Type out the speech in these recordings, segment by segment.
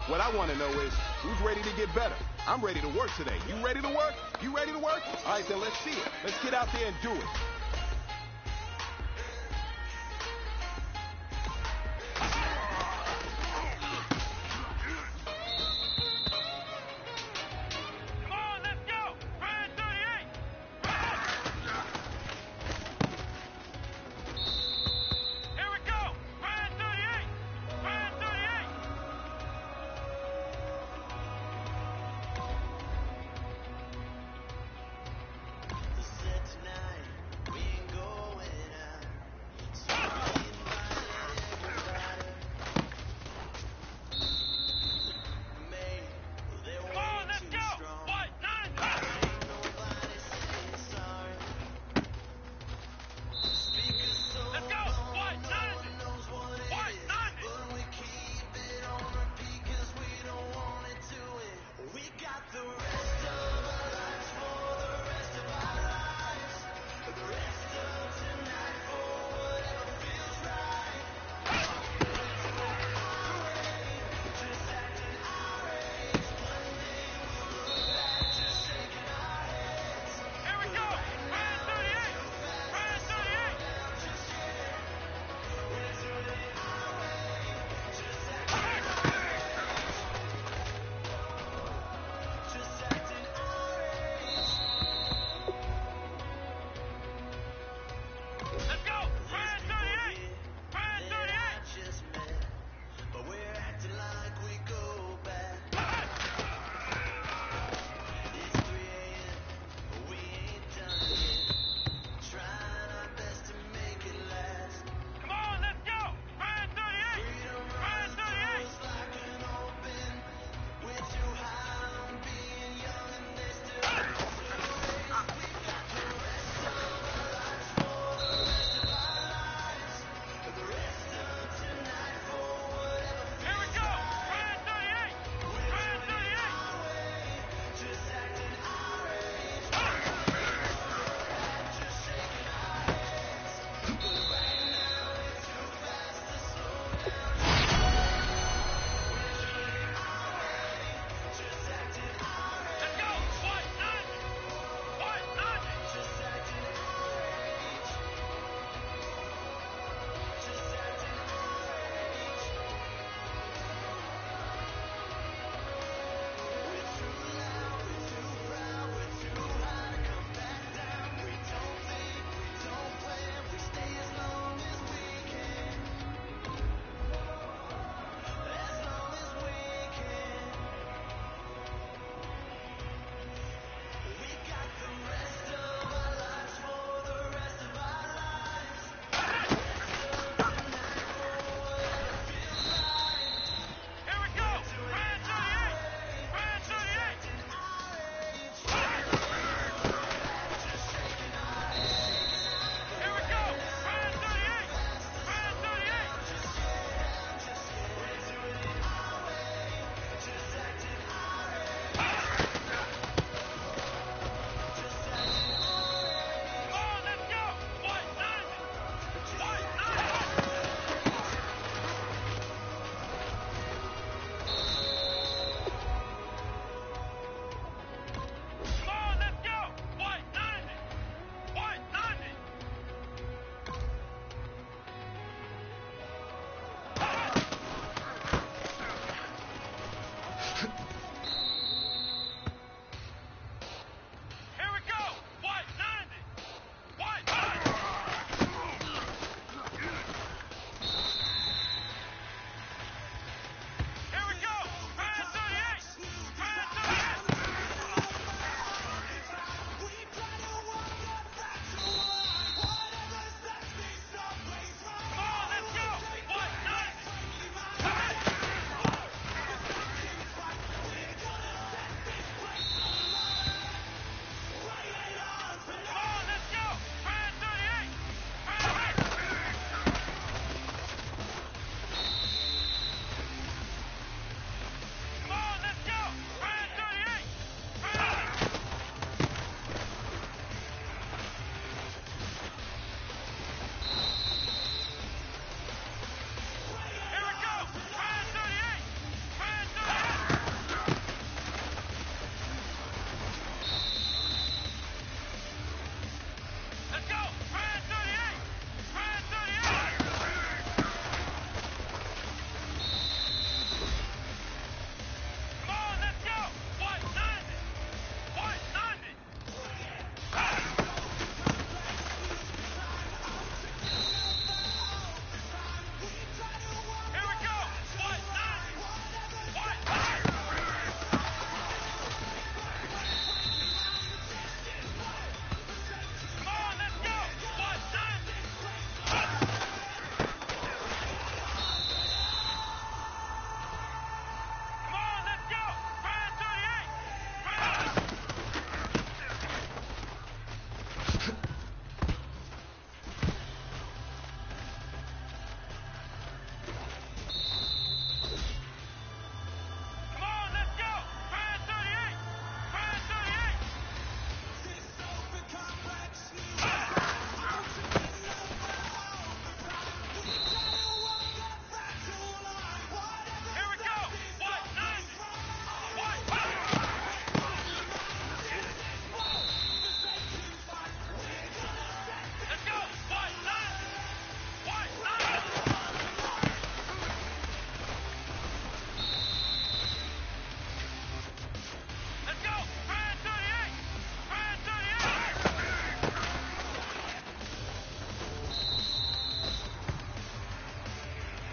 What I want to know is, who's ready to get better? I'm ready to work today. You ready to work? You ready to work? All right, then let's see it. Let's get out there and do it.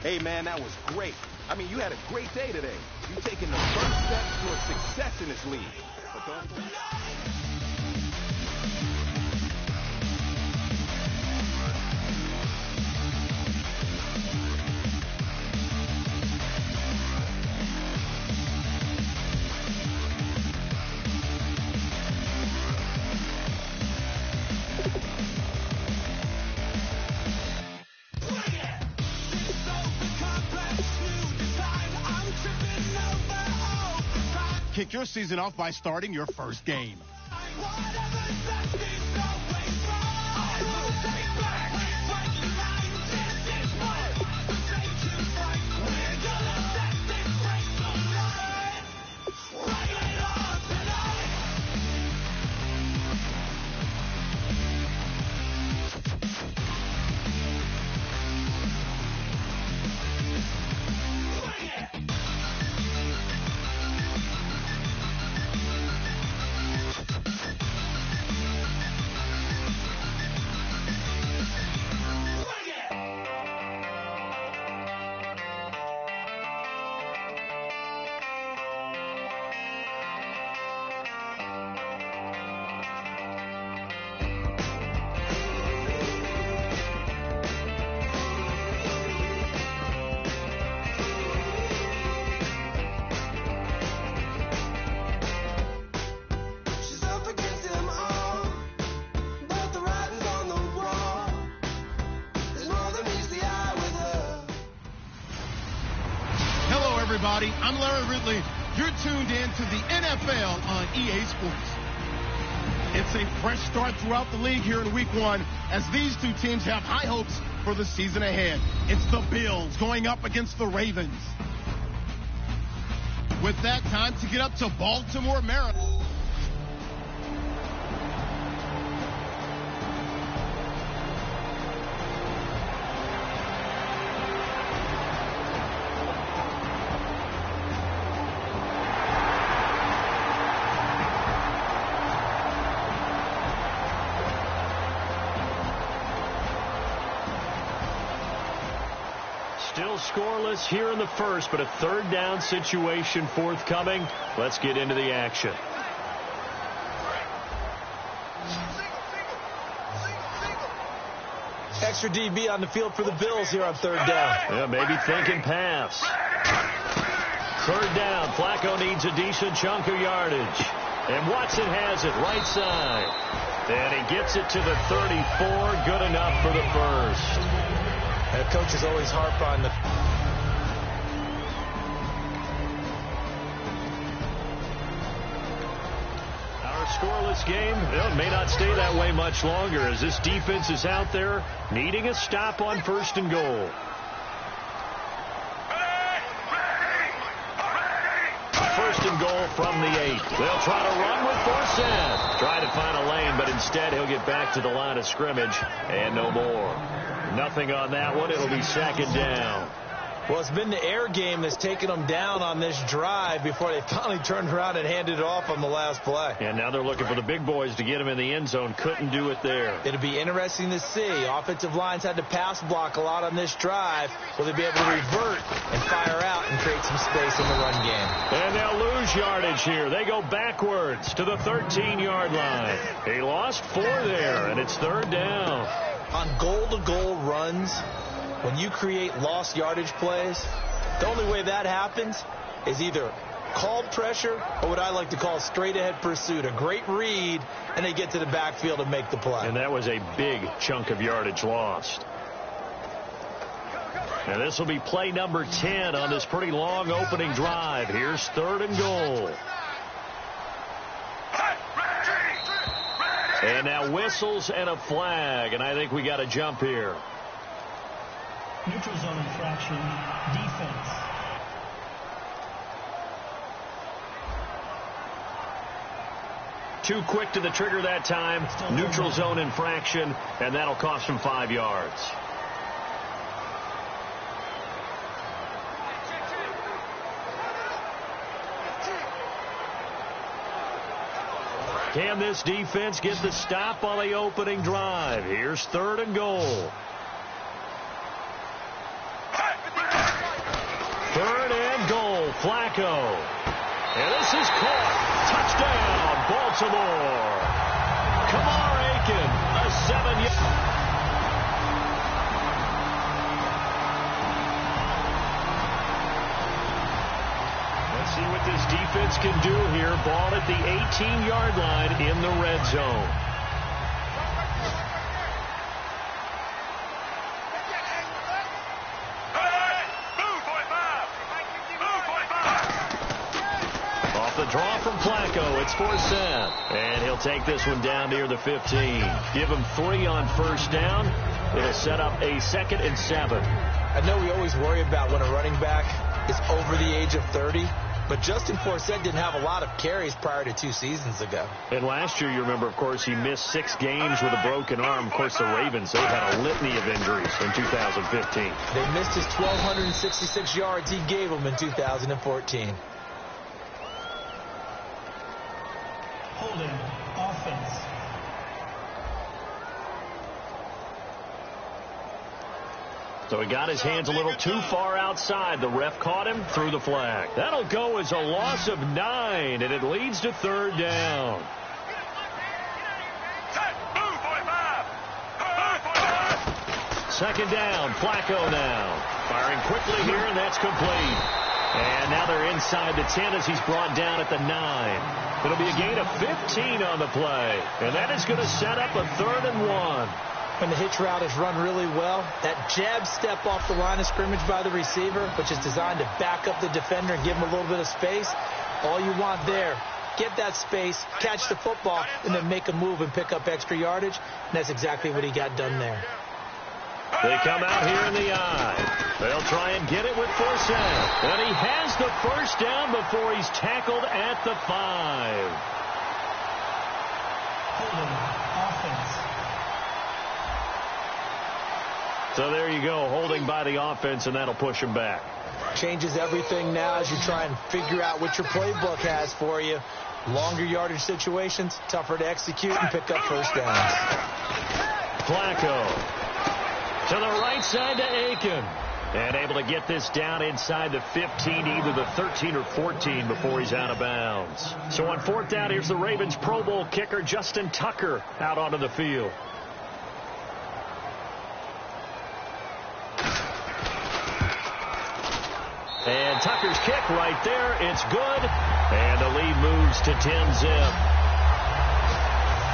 Hey, man, that was great. I mean, you had a great day today. You taking the first step towards success in this league. But don't... Kick your season off by starting your first game. Everybody, I'm Larry Ridley. You're tuned in to the NFL on EA Sports. It's a fresh start throughout the league here in Week 1 as these two teams have high hopes for the season ahead. It's the Bills going up against the Ravens. With that, time to get up to Baltimore, Maryland. Still scoreless here in the first, but a third down situation forthcoming. Let's get into the action. Extra DB on the field for the Bills here on third down. Yeah, maybe thinking pass. Third down. Flacco needs a decent chunk of yardage. And Watson has it right side. And he gets it to the 34. Good enough for the first. The coaches always harp on the... Our scoreless game may not stay that way much longer as this defense is out there needing a stop on first and goal. First and goal from the 8. They'll try to run with Forsett. Try to find a lane, but instead he'll get back to the line of scrimmage and no more. Nothing on that one. It'll be second down. Well, it's been the air game that's taken them down on this drive before they finally turned around and handed it off on the last play. And now they're looking for the big boys to get him in the end zone. Couldn't do it there. It'll be interesting to see. Offensive lines had to pass block a lot on this drive. Will they be able to revert and fire out and create some space in the run game? And they'll lose yardage here. They go backwards to the 13-yard line. He lost 4 there, and it's third down. On goal-to-goal runs, when you create lost yardage plays, the only way that happens is either called pressure or what I like to call straight-ahead pursuit. A great read, and they get to the backfield and make the play. And that was a big chunk of yardage lost. And this will be play number 10 on this pretty long opening drive. Here's third and goal. And now whistles and a flag, and I think we got a jump here. Neutral zone infraction, defense. Too quick to the trigger that time. Neutral zone infraction, and that'll cost him 5 yards. Can this defense get the stop on the opening drive? Here's third and goal. Flacco. And this is caught. Touchdown, Baltimore. Kamar Aiken, a 7-yard. Let's see what this defense can do here. Ball at the 18-yard line in the red zone. The draw from Flacco. It's 4th down. And he'll take this one down near the 15. Give him 3 on first down. It'll set up a 2nd and 7. I know we always worry about when a running back is over the age of 30, but Justin Forsett didn't have a lot of carries prior to 2 seasons ago. And last year, you remember, of course, he missed 6 games with a broken arm. Of course, the Ravens, they've had a litany of injuries in 2015. They missed his 1,266 yards he gave them in 2014. Holding offense. So he got his hands a little too far outside. The ref caught him, threw the flag. That'll go as a loss of 9, and it leads to 3rd down. Second down, Flacco now. Firing quickly here, and that's complete. And now they're inside the 10 as he's brought down at the 9. It'll be a gain of 15 on the play. And that is going to set up a 3rd and 1. When the hitch route is run really well, that jab step off the line of scrimmage by the receiver, which is designed to back up the defender and give him a little bit of space, all you want there, get that space, catch the football, and then make a move and pick up extra yardage. And that's exactly what he got done there. They come out here in the eye. They'll try and get it with Forsett. And he has the first down before he's tackled at the 5. Holding offense. So there you go, holding by the offense, and that'll push him back. Changes everything now as you try and figure out what your playbook has for you. Longer yardage situations, tougher to execute and pick up first downs. Flacco to the right side to Aiken. And able to get this down inside the 15, either the 13 or 14 before he's out of bounds. So on 4th down, here's the Ravens Pro Bowl kicker Justin Tucker out onto the field. And Tucker's kick right there. It's good. And the lead moves to 10-zip.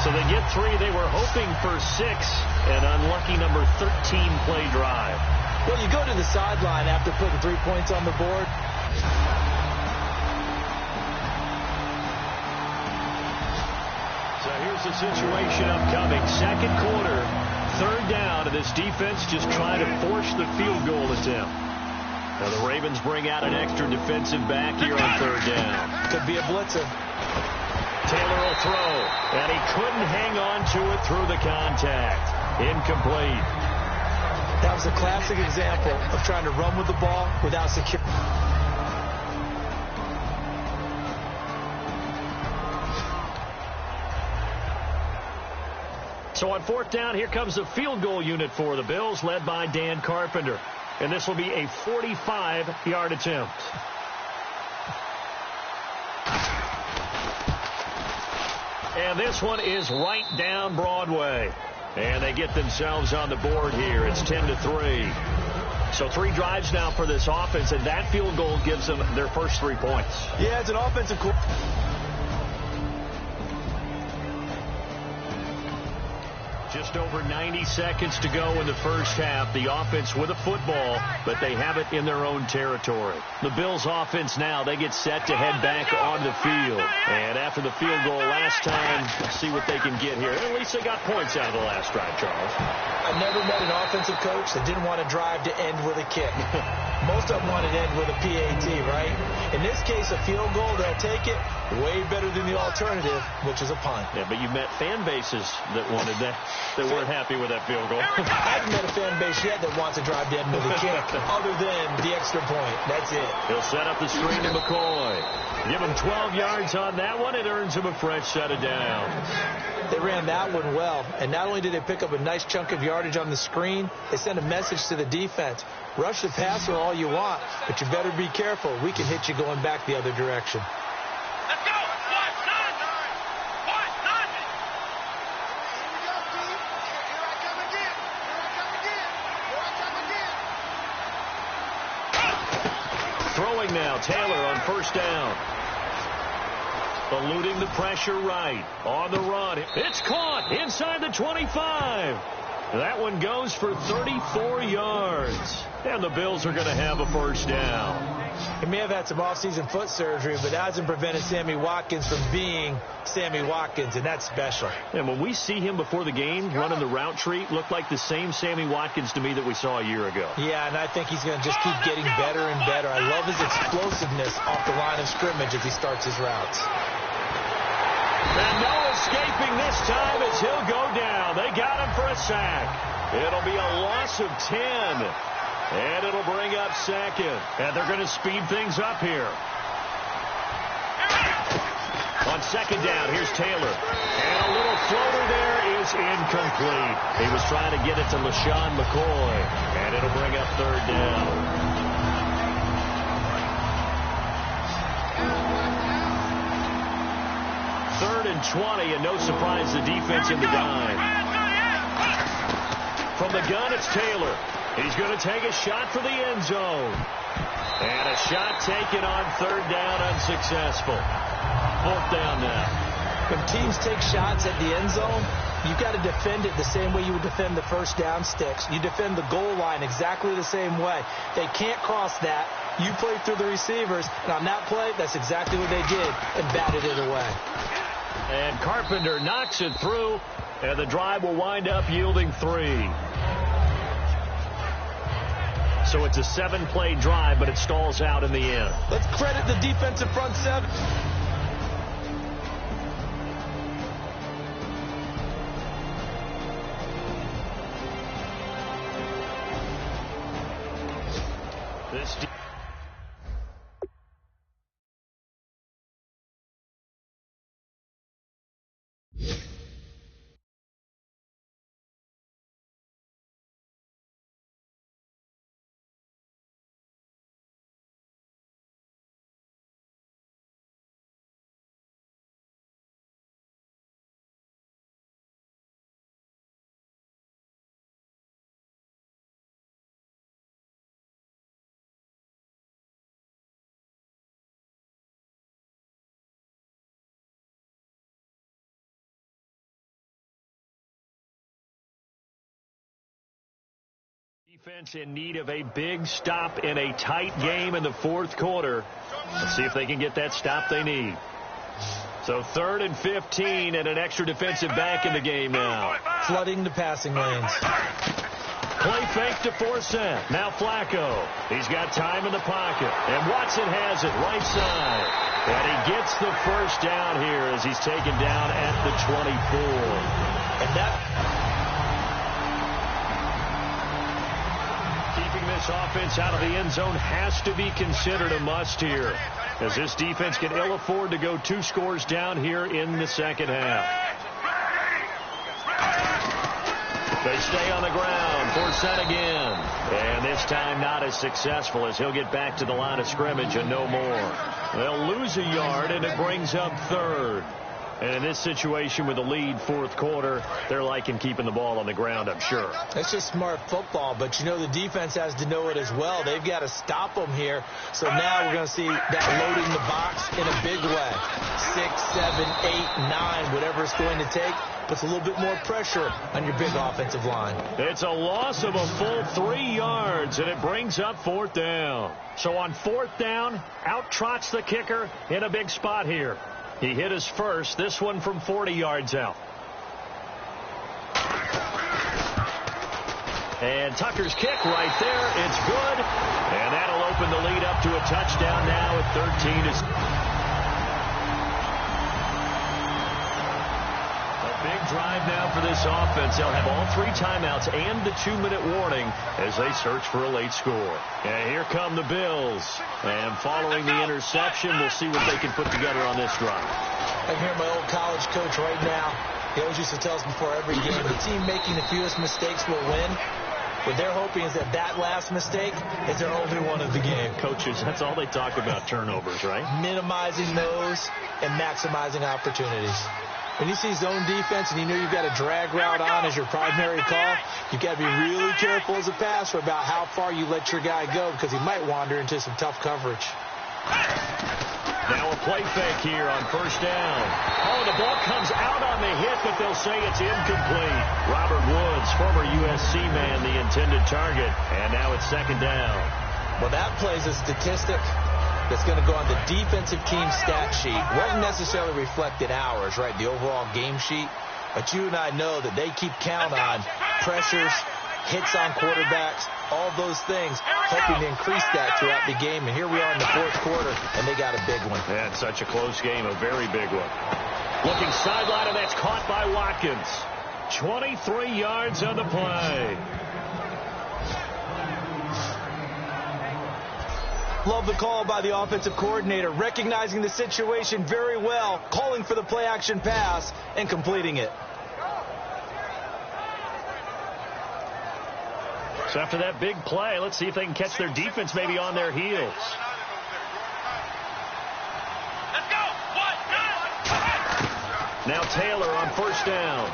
So they get 3. They were hoping for 6. An unlucky number 13 play drive. Well, you go to the sideline after putting 3 points on the board. So here's the situation upcoming. Second quarter, 3rd down, and this defense just trying to force the field goal attempt. Now the Ravens bring out an extra defensive back here on 3rd down. Could be a blitzer. Taylor will throw, and he couldn't hang on to it through the contact. Incomplete. That was a classic example of trying to run with the ball without security. So on 4th down, here comes the field goal unit for the Bills, led by Dan Carpenter. And this will be a 45-yard attempt. And this one is right down Broadway. And they get themselves on the board here. It's 10-3. So 3 drives now for this offense, and that field goal gives them their first 3 points. Yeah, it's an offensive court. Just over 90 seconds to go in the first half. The offense with a football, but they have it in their own territory. The Bills offense now, they get set to head back on the field. And after the field goal last time, see what they can get here. At least they got points out of the last drive, Charles. I never met an offensive coach that didn't want to drive to end with a kick. Most of them wanted to end with a PAT, right? In this case, a field goal, they'll take it. Way better than the alternative, which is a punt. Yeah, but you've met fan bases that wanted that, that weren't happy with that field goal. I haven't met a fan base yet that wants to drive to end with a kick, other than the extra point. That's it. He'll set up the screen to McCoy. Give him 12 yards on that one. It earns him a fresh set of downs. They ran that one well, and not only did they pick up a nice chunk of yardage on the screen, they sent a message to the defense. Rush the passer all you want, but you better be careful. We can hit you going back the other direction. Let's go! Throwing now, Taylor on first down. Eluding the pressure right. On the run. It's caught inside the 25. That one goes for 34 yards. And the Bills are going to have a first down. He may have had some offseason foot surgery, but that hasn't prevented Sammy Watkins from being Sammy Watkins, and that's special. And when we see him before the game running the route tree, looked like the same Sammy Watkins to me that we saw a year ago. Yeah, and I think he's going to just keep getting better and better. I love his explosiveness off the line of scrimmage as he starts his routes. And no escaping this time as he'll go down. They got him for a sack. It'll be a loss of 10. And it'll bring up second. And they're going to speed things up here. On second down, here's Taylor. And a little floater there is incomplete. He was trying to get it to LaShawn McCoy. And it'll bring up third down. Third and 20, and no surprise, the defense in the dime. From the gun, it's Taylor. He's going to take a shot for the end zone. And a shot taken on third down, unsuccessful. Fourth down now. When teams take shots at the end zone, you've got to defend it the same way you would defend the first down sticks. You defend the goal line exactly the same way. They can't cross that. You play through the receivers, and on that play, that's exactly what they did, and batted it away. And Carpenter knocks it through, and the drive will wind up yielding 3. So it's a 7-play drive, but it stalls out in the end. Let's credit the defensive front seven. This defense in need of a big stop in a tight game in the fourth quarter. Let's see if they can get that stop they need. So 3rd and 15 and an extra defensive back in the game now. Flooding the passing lanes. Play fake to force it. Now Flacco. He's got time in the pocket. And Watson has it right side. And he gets the first down here as he's taken down at the 24. And that... Keeping this offense out of the end zone has to be considered a must here, as this defense can ill afford to go 2 scores down here in the second half. They stay on the ground. Forsett again. And this time not as successful, as he'll get back to the line of scrimmage and no more. They'll lose a yard, and it brings up 3rd. And in this situation with the lead fourth quarter, they're liking keeping the ball on the ground, I'm sure. That's just smart football, but you know the defense has to know it as well. They've got to stop them here. So now we're going to see that loading the box in a big way. 6, 7, 8, 9, whatever it's going to take, puts a little bit more pressure on your big offensive line. It's a loss of a full 3 yards, and it brings up 4th down. So on 4th down, out trots the kicker in a big spot here. He hit his first, this one from 40 yards out. And Tucker's kick right there, it's good. And that'll open the lead up to a touchdown now at 13. A big drive now for this offense. They'll have all 3 timeouts and the 2-minute warning as they search for a late score. And here come the Bills. And following the interception, we'll see what they can put together on this drive. I can hear my old college coach right now. He always used to tell us before every game, the team making the fewest mistakes will win. What they're hoping is that last mistake is their only one of the game. Coaches, that's all they talk about, turnovers, right? Minimizing those and maximizing opportunities. When you see zone defense and you know you've got a drag route on as your primary call, you've got to be really careful as a passer about how far you let your guy go because he might wander into some tough coverage. Now a play fake here on first down. Oh, the ball comes out on the hit, but they'll say it's incomplete. Robert Woods, former USC man, the intended target. And now it's second down. Well, that plays a statistic that's going to go on the defensive team stat sheet. Won't necessarily reflect in ours, right, the overall game sheet. But you and I know that they keep count on pressures, hits on quarterbacks, all those things, hoping to increase that throughout the game. And here we are in the fourth quarter, and they got a big one. Yeah, it's such a close game, a very big one. Looking sideline, and that's caught by Watkins. 23 yards on the play. Love the call by the offensive coordinator, recognizing the situation very well, calling for the play-action pass, and completing it. So after that big play, let's see if they can catch their defense maybe on their heels. Let's go. Now Taylor on first down.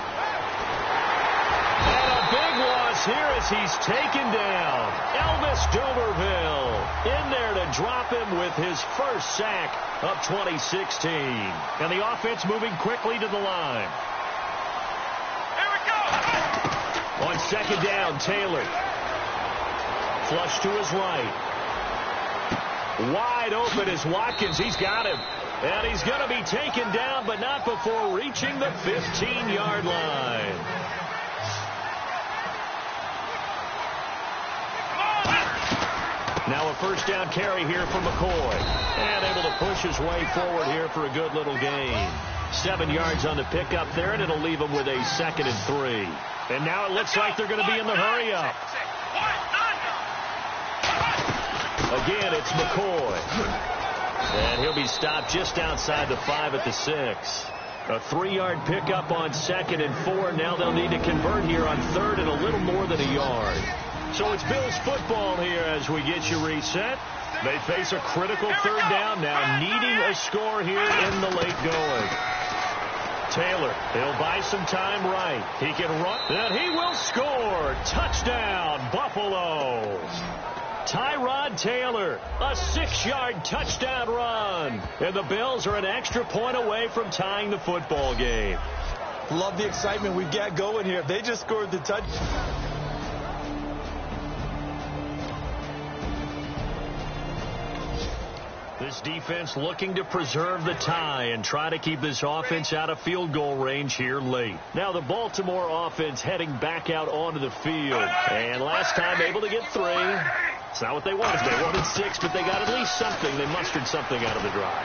And a big loss here as he's taken down. Elvis Dumervil in there to drop him with his first sack of 2016. And the offense moving quickly to the line. Here we go. On second down, Taylor. Flush to his right. Wide open is Watkins. He's got him. And he's going to be taken down, but not before reaching the 15-yard line. Now a first down carry here for McCoy. And able to push his way forward here for a good little gain. 7 yards on the pickup there, and it'll leave him with a 2nd and 3. And now it looks like they're going to be in the hurry-up. Again, it's McCoy. And he'll be stopped just outside the 5 at the 6. A 3-yard pickup on 2nd and 4. Now they'll need to convert here on 3rd and a little more than a yard. So it's Bills football here as we get you reset. They face a critical 3rd down now, needing a score here in the late going. Taylor, he'll buy some time right. He can run, and he will score. Touchdown, Buffalo. Tyrod Taylor, a 6-yard touchdown run. And the Bills are an extra point away from tying the football game. Love the excitement we got going here. They just scored the touchdown. This defense looking to preserve the tie and try to keep this offense out of field goal range here late. Now the Baltimore offense heading back out onto the field. And last time able to get 3. It's not what they wanted. They wanted 6, but they got at least something. They mustered something out of the drive.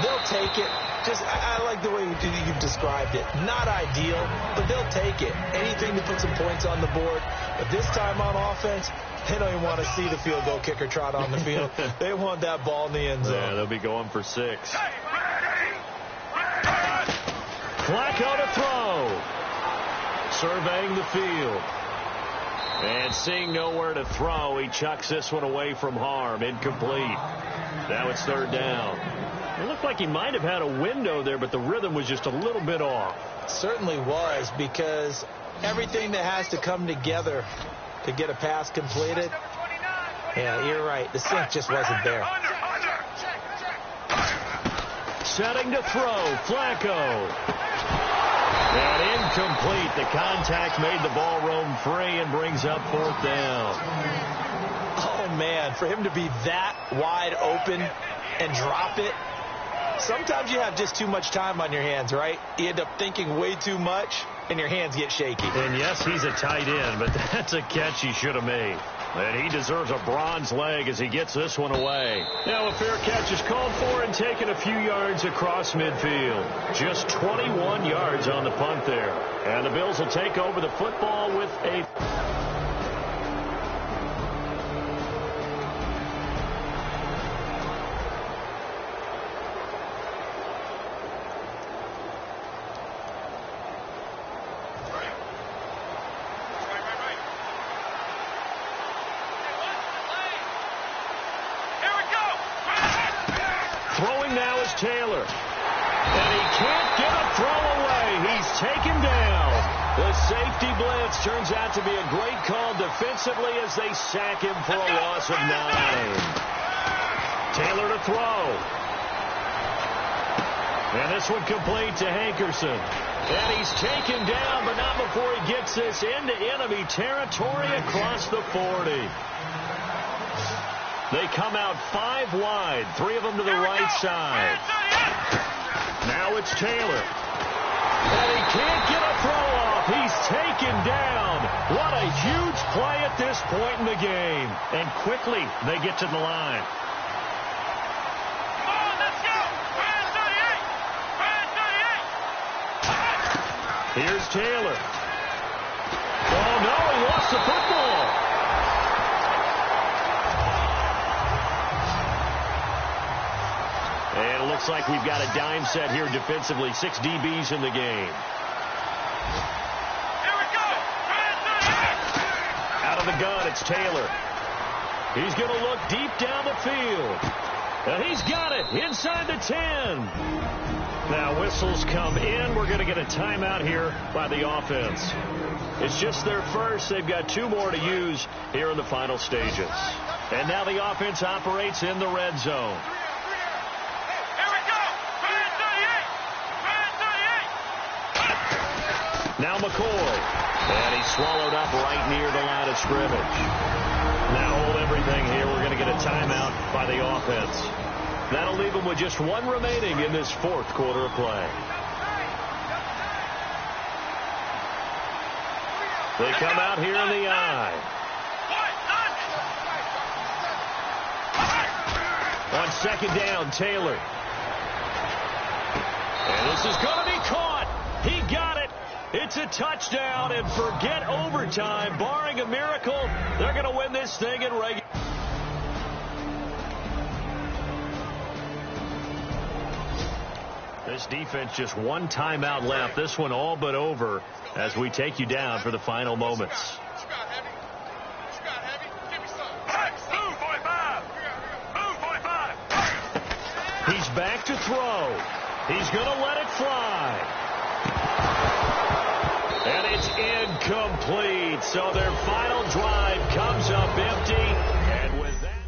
They'll take it. I like the way you described it. Not ideal, but they'll take it. Anything to put some points on the board. But this time on offense, they don't even want to see the field goal kicker trot on the field. They want that ball in the end zone. Yeah, they'll be going for 6. Flacco to throw. Surveying the field. And seeing nowhere to throw, he chucks this one away from harm. Incomplete. Now it's 3rd down. It looked like he might have had a window there, but the rhythm was just a little bit off. It certainly was, because everything that has to come together to get a pass completed, yeah, you're right. The sync just wasn't there. Setting to throw, Flacco. And incomplete. The contact made the ball roam free and brings up 4th down. Oh, man, for him to be that wide open and drop it, sometimes you have just too much time on your hands, right? You end up thinking way too much. and your hands get shaky. And yes, he's a tight end, but that's a catch he should have made. And he deserves a bronze leg as he gets this one away. Now a fair catch is called for and taken a few yards across midfield. Just 21 yards on the punt there. And the Bills will take over the football with a... Taylor. And he can't get a throw away. He's taken down. The safety blitz turns out to be a great call defensively as they sack him for a loss of 9. Taylor to throw. And this one complete to Hankerson. And he's taken down, but not before he gets this into enemy territory across the 40. They come out 5 wide, 3 of them to the right side. Now it's Taylor. And he can't get a throw off. He's taken down. What a huge play at this point in the game. And quickly they get to the line. Come on, let's go. Brand 38. Here's Taylor. Oh, no, he lost the football. And it looks like we've got a dime set here defensively. 6 DBs in the game. Here we go. Out of the gun, it's Taylor. He's going to look deep down the field. And he's got it inside the 10. Now whistles come in. We're going to get a timeout here by the offense. It's just their first. They've got 2 more to use here in the final stages. And now the offense operates in the red zone. Now McCoy. And he's swallowed up right near the line of scrimmage. Now hold everything here. We're going to get a timeout by the offense. That'll leave them with just 1 remaining in this 4th quarter of play. They come out here in the eye. On 2nd down, Taylor. And this is going to be caught. He got it. It's a touchdown, and forget overtime. Barring a miracle, they're going to win this thing in regular. This defense just 1 timeout left. This one all but over as we take you down for the final moments. He's back to throw. He's going to let it fly. And it's incomplete. So their final drive comes up empty. And with that...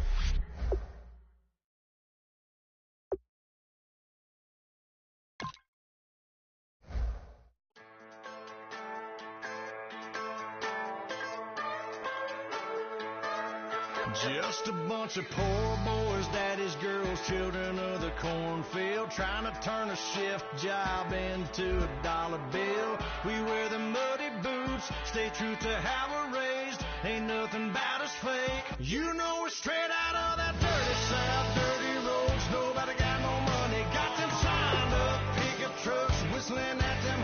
Just a bunch of poor boys, daddies, girls, children of the cornfield, trying to turn a shift job into a dollar bill. We wear the muddy boots, stay true to how we're raised. Ain't nothing about us fake. You know we're straight out of that dirty South, dirty roads. Nobody got no money, got them signed up pickup trucks, whistling at them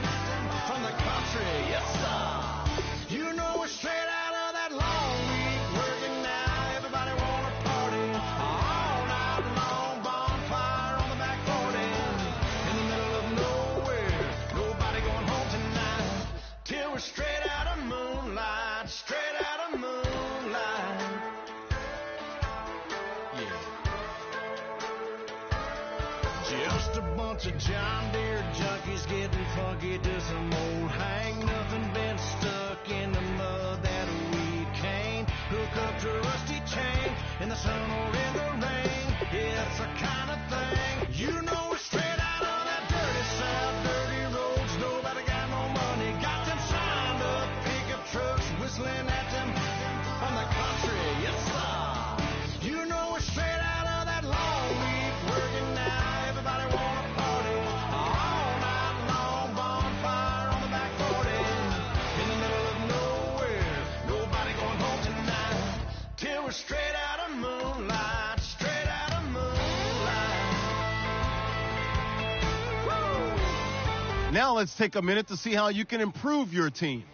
from the country. Yes, sir. You know we're straight out of that long week working now. Everybody wanna party all night long, bonfire on the back 40 in the middle of nowhere. Nobody going home tonight till we're straight out of moonlight, straight out of moonlight. Yeah. Just a bunch of John Deere junkies getting funky to some old hang. Nothing been stuck in the mud that we can't hook up to a rusty chain in the sun or in the rain. It's the kind of thing, you know, we're straight out of that dirty South, dirty roads. Nobody got no money, got them signed up pickup trucks, whistling at them from the country. Yes, sir. You know we're straight out of that long week working now. Everybody wanna party all night long, bonfire on the back 40. Now let's take a minute to see how you can improve your team.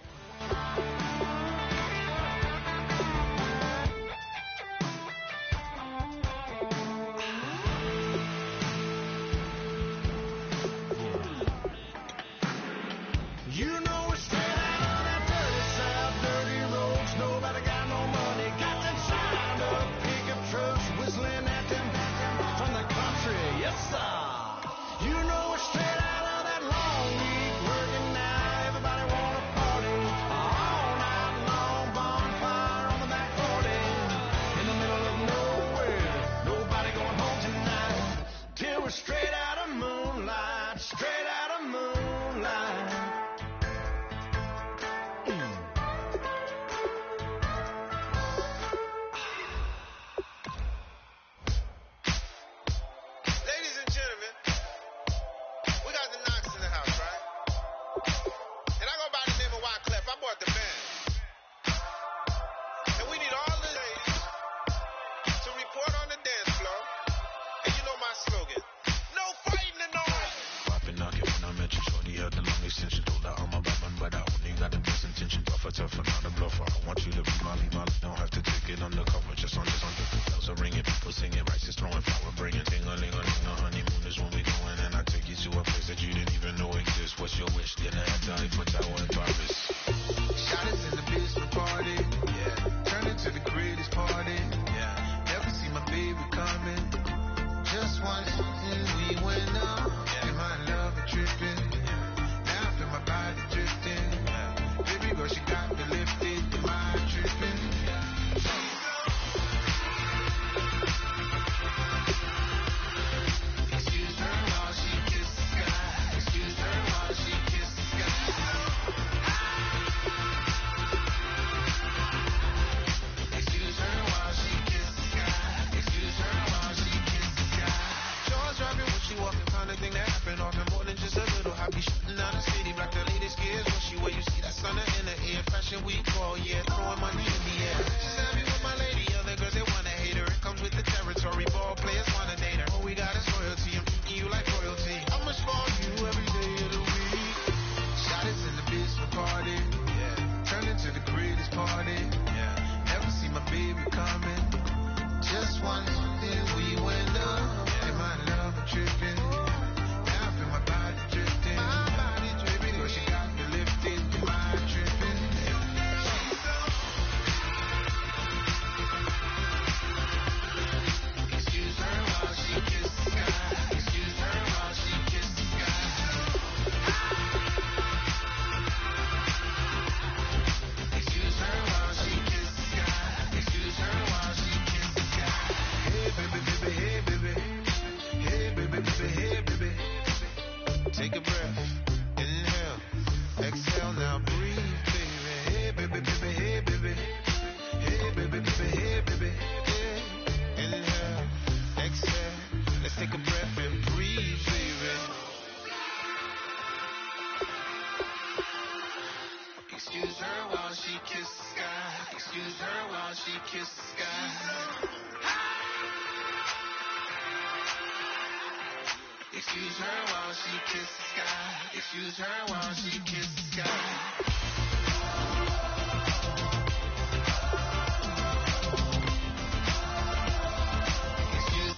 Excuse her while she kisses the sky. Excuse her while she kisses the sky.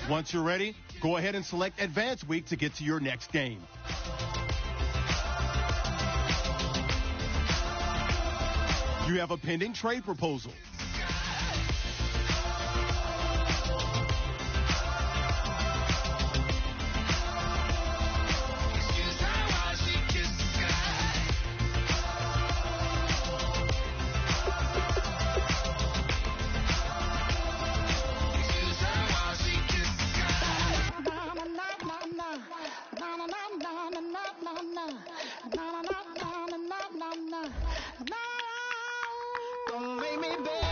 Once you're ready, go ahead and select Advance Week to get to your next game. You have a pending trade proposal. Don't make me beg.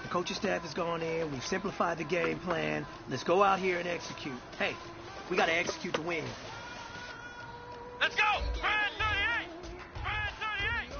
The coaching staff has gone in. We've simplified the game plan. Let's go out here and execute. Hey, we got to execute to win. Let's go! Fire 38! Fire 38!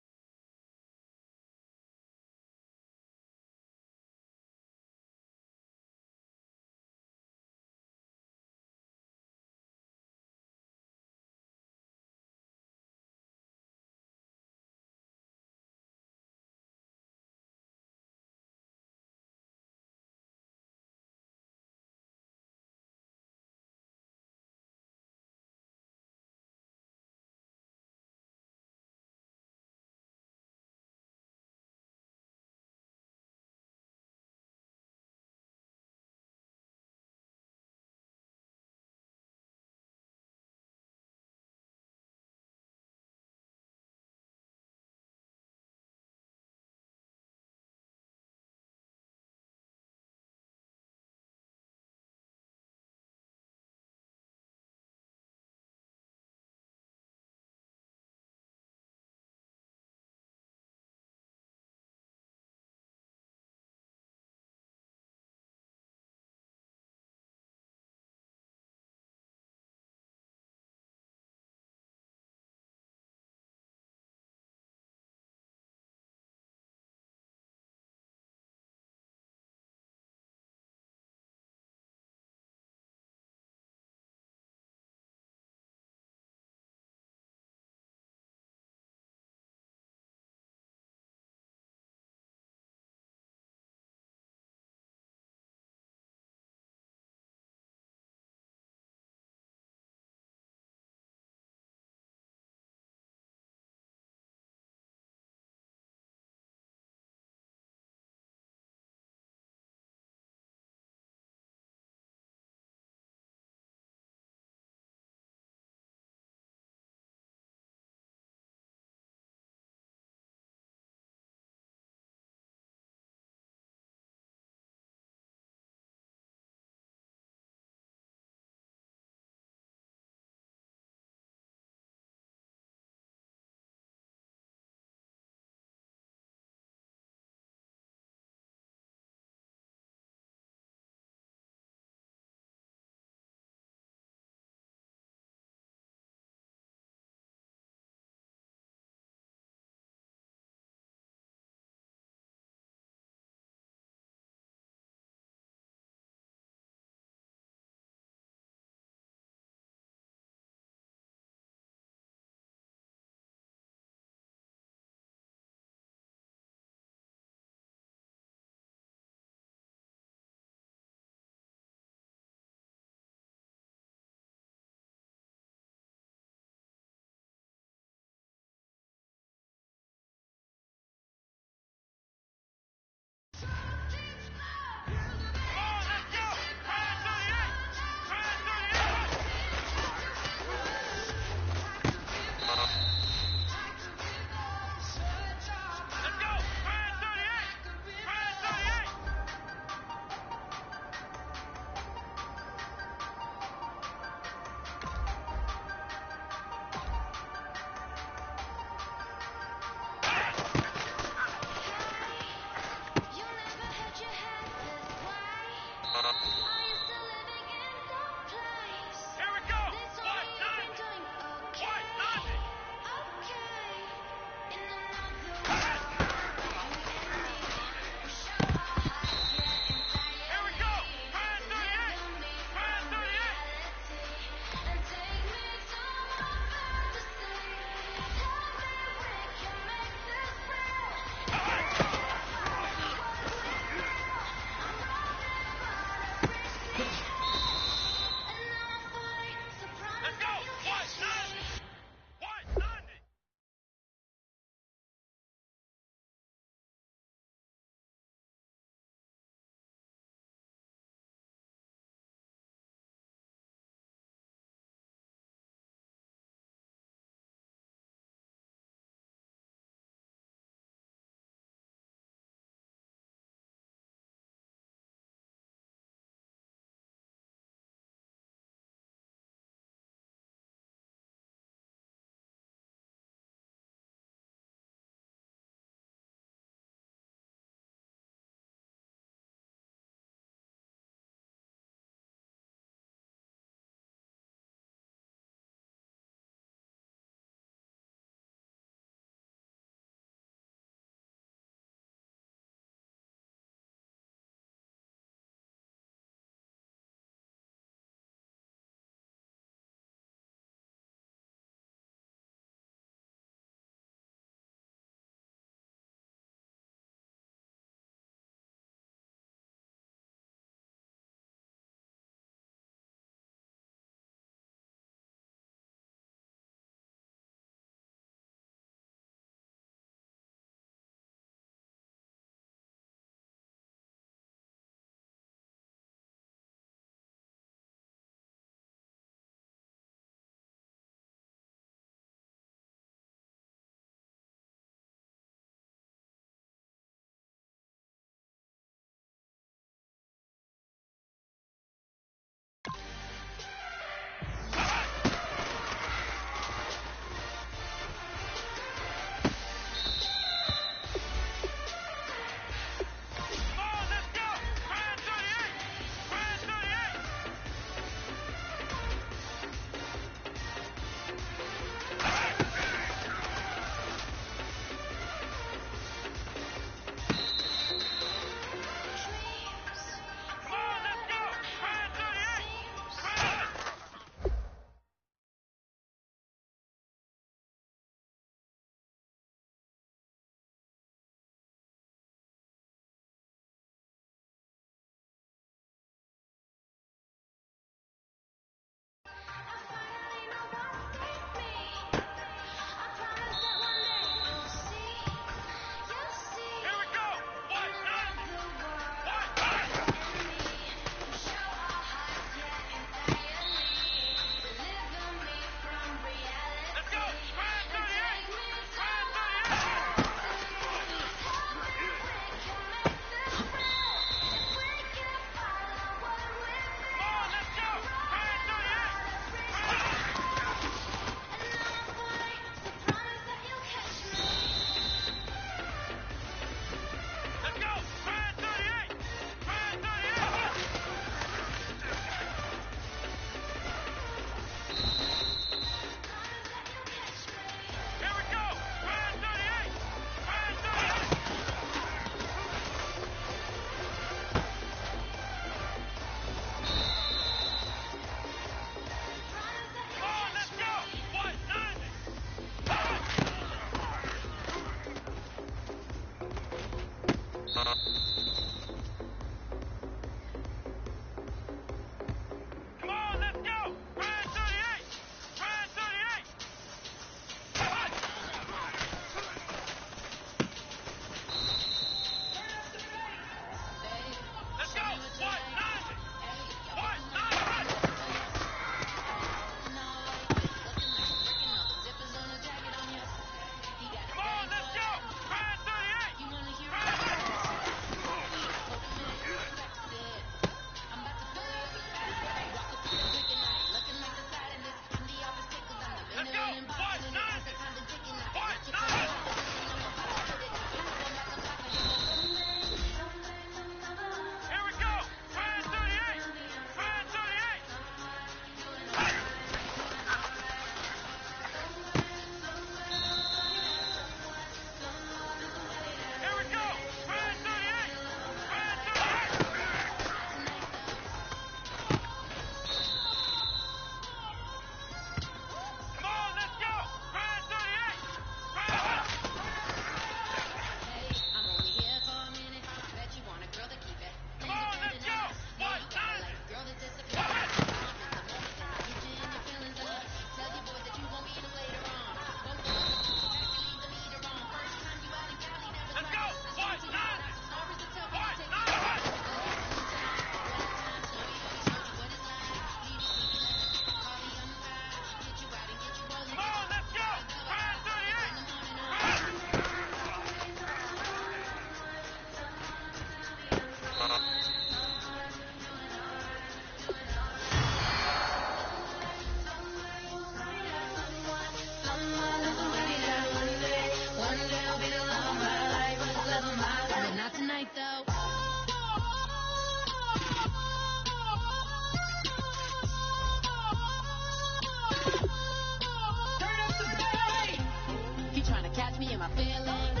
my feelings,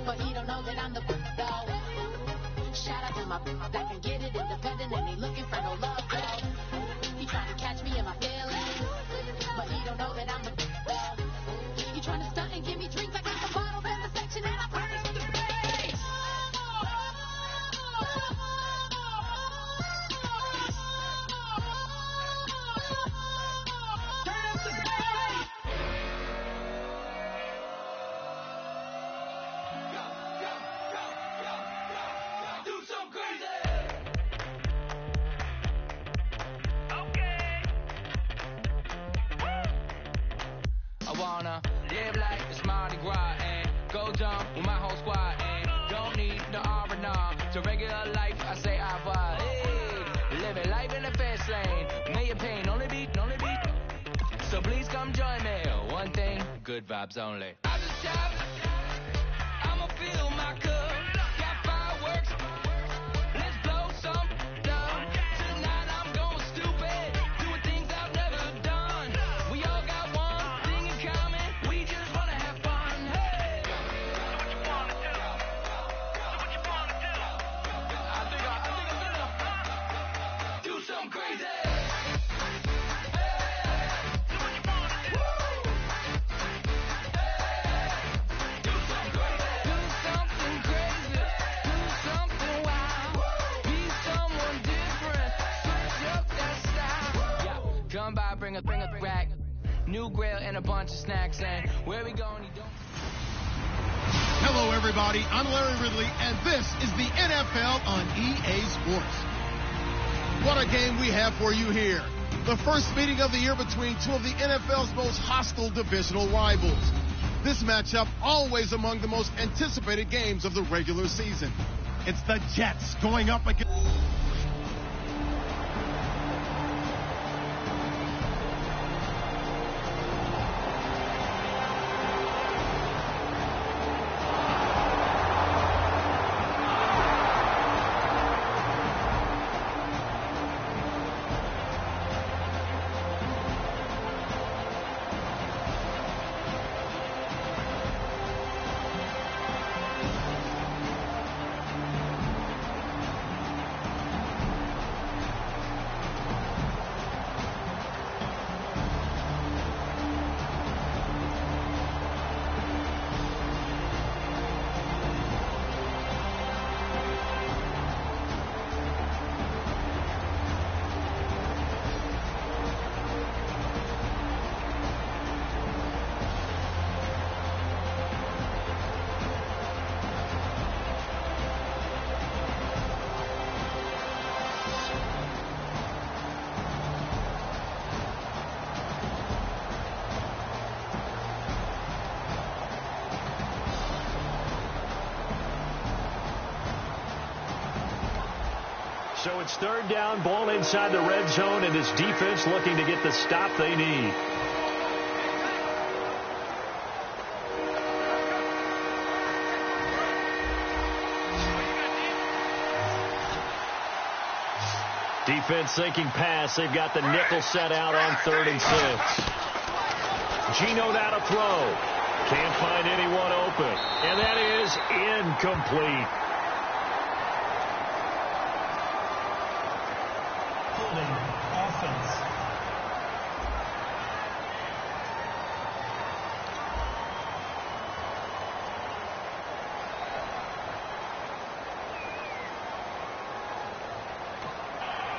but he don't know that I'm the though. Shout out to my that can get it independent and he looking for no love though. He trying to catch me in my feelings, but he don't know that I'm the though. He trying to stunt and give me drinks. I got the bottles in the section and I promise to the face. Live like it's Mardi Gras and go jump with my whole squad and don't need no R&R. To regular life, I say au revoir. Hey, living life in the fast lane. Million pain, only beat. So please come join me. One thing, good vibes only. I just shop, I'ma fill my cup. Got fireworks, let's blow some done. Tonight I'm going stupid, doing things I've never done. We all got one thing in common, we just wanna have fun. Hey! So what you wanna do? I think I'm gonna do something crazy. Come by, bring a rack, new grill and a bunch of snacks, and where we going? Hello, everybody. I'm Larry Ridley, and this is the NFL on EA Sports. What a game we have for you here. The first meeting of the year between two of the NFL's most hostile divisional rivals. This matchup always among the most anticipated games of the regular season. It's the Jets going up against... So it's third down, ball inside the red zone, and his defense looking to get the stop they need. Defense thinking pass. They've got the nickel set out on 3rd and 6. Geno now to throw. Can't find anyone open. And that is incomplete. Offense.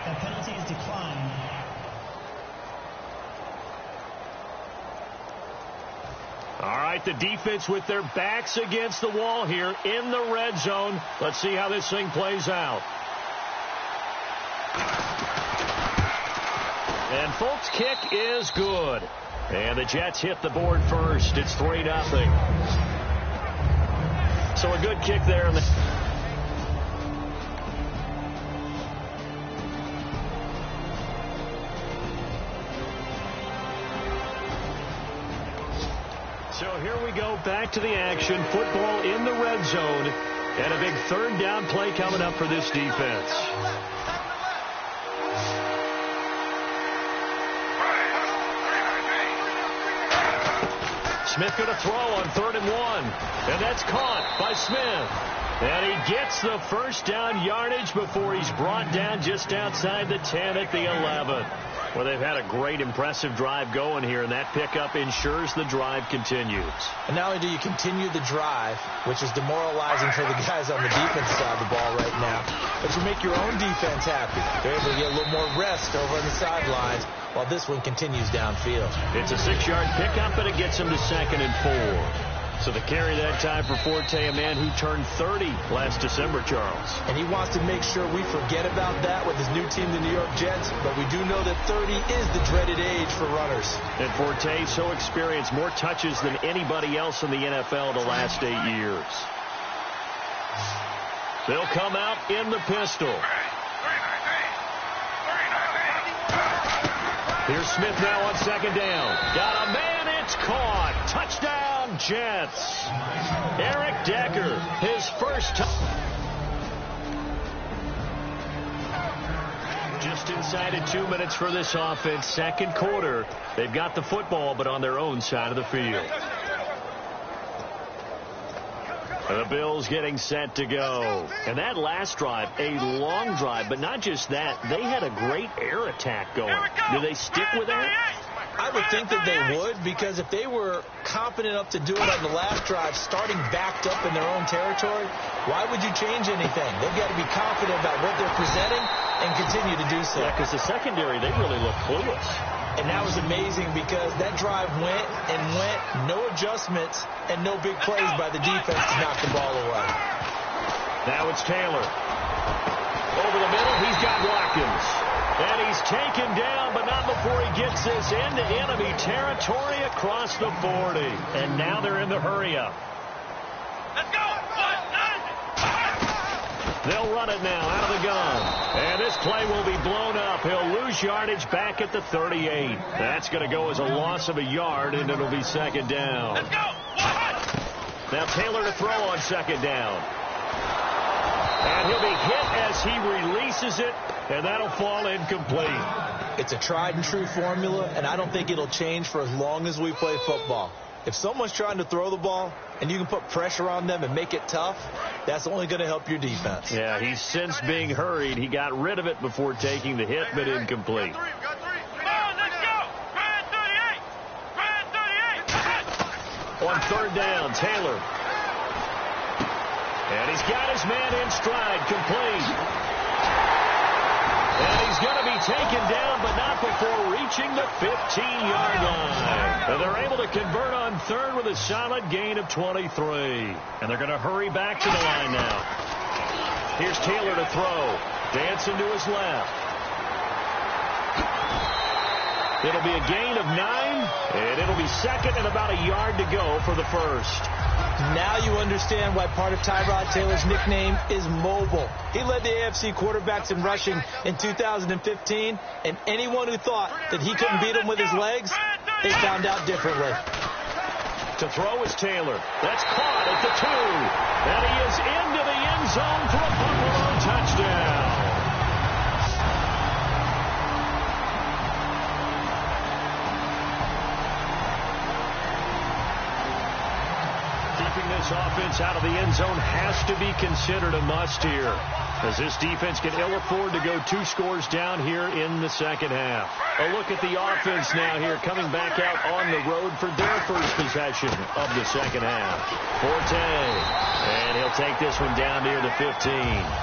The penalty is declined. All right, the defense with their backs against the wall here in the red zone. Let's see how this thing plays out. And Folk's kick is good. And the Jets hit the board first. It's 3-0. So a good kick there. So here we go, back to the action. Football in the red zone. And a big third down play coming up for this defense. Smith going to throw on 3rd and 1. And that's caught by Smith. And he gets the first down yardage before he's brought down just outside the 10 at the 11. Well, they've had a great, impressive drive going here, and that pickup ensures the drive continues. And not only do you continue the drive, which is demoralizing for the guys on the defense side of the ball right now, but you make your own defense happy. They're able to get a little more rest over on the sidelines while this one continues downfield. It's a 6-yard pickup, and it gets him to 2nd and 4. So the carry that time for Forte, a man who turned 30 last December, Charles. And he wants to make sure we forget about that with his new team, the New York Jets. But we do know that 30 is the dreaded age for runners. And Forte so experienced, more touches than anybody else in the NFL the last 8 years. They'll come out in the pistol. Here's Smith now on 2nd down. Got a man, it's caught. Touchdown, Jets. Eric Decker, his first time. Just inside of 2 minutes for this offense. 2nd quarter. They've got the football, but on their own side of the field. The Bills getting set to go. And that last drive, a long drive, but not just that. They had a great air attack going. Do they stick with that? I would think that they would, because if they were confident enough to do it on the last drive, starting backed up in their own territory, why would you change anything? They've got to be confident about what they're presenting and continue to do so. Yeah, because the secondary, they really look clueless. And that was amazing because that drive went and went, no adjustments, and no big plays by the defense to knock the ball away. Now it's Taylor. Over the middle, he's got Watkins. And he's taken down, but not before he gets this into enemy territory across the 40. And now they're in the hurry-up. Let's go! They'll run it now out of the gun. And this play will be blown up. He'll lose yardage back at the 38. That's going to go as a loss of a yard, and it'll be 2nd down. Let's go! Now Taylor to throw on 2nd down. And he'll be hit as he releases it, and that'll fall incomplete. It's a tried-and-true formula, and I don't think it'll change for as long as we play football. If someone's trying to throw the ball and you can put pressure on them and make it tough, that's only going to help your defense. Yeah, he's since being hurried. He got rid of it before taking the hit, but incomplete. Come on, let's go! Brad 38! On 3rd down, Taylor. And he's got his man in stride, complete. And he's going to be taken down, but not before reaching the 15-yard line. And they're able to convert on 3rd with a solid gain of 23. And they're going to hurry back to the line now. Here's Taylor to throw. Dancing to his left. It'll be a gain of 9, and it'll be 2nd and about a yard to go for the first. Now you understand why part of Tyrod Taylor's nickname is mobile. He led the AFC quarterbacks in rushing in 2015, and anyone who thought that he couldn't beat him with his legs, they found out differently. To throw is Taylor. That's caught at the 2, and he is into the end zone for a Buffalo touchdown. This offense out of the end zone has to be considered a must here, as this defense can ill afford to go 2 scores down here in the 2nd half. A look at the offense now here, coming back out on the road for their first possession of the 2nd half. Forte, and he'll take this one down near the 15.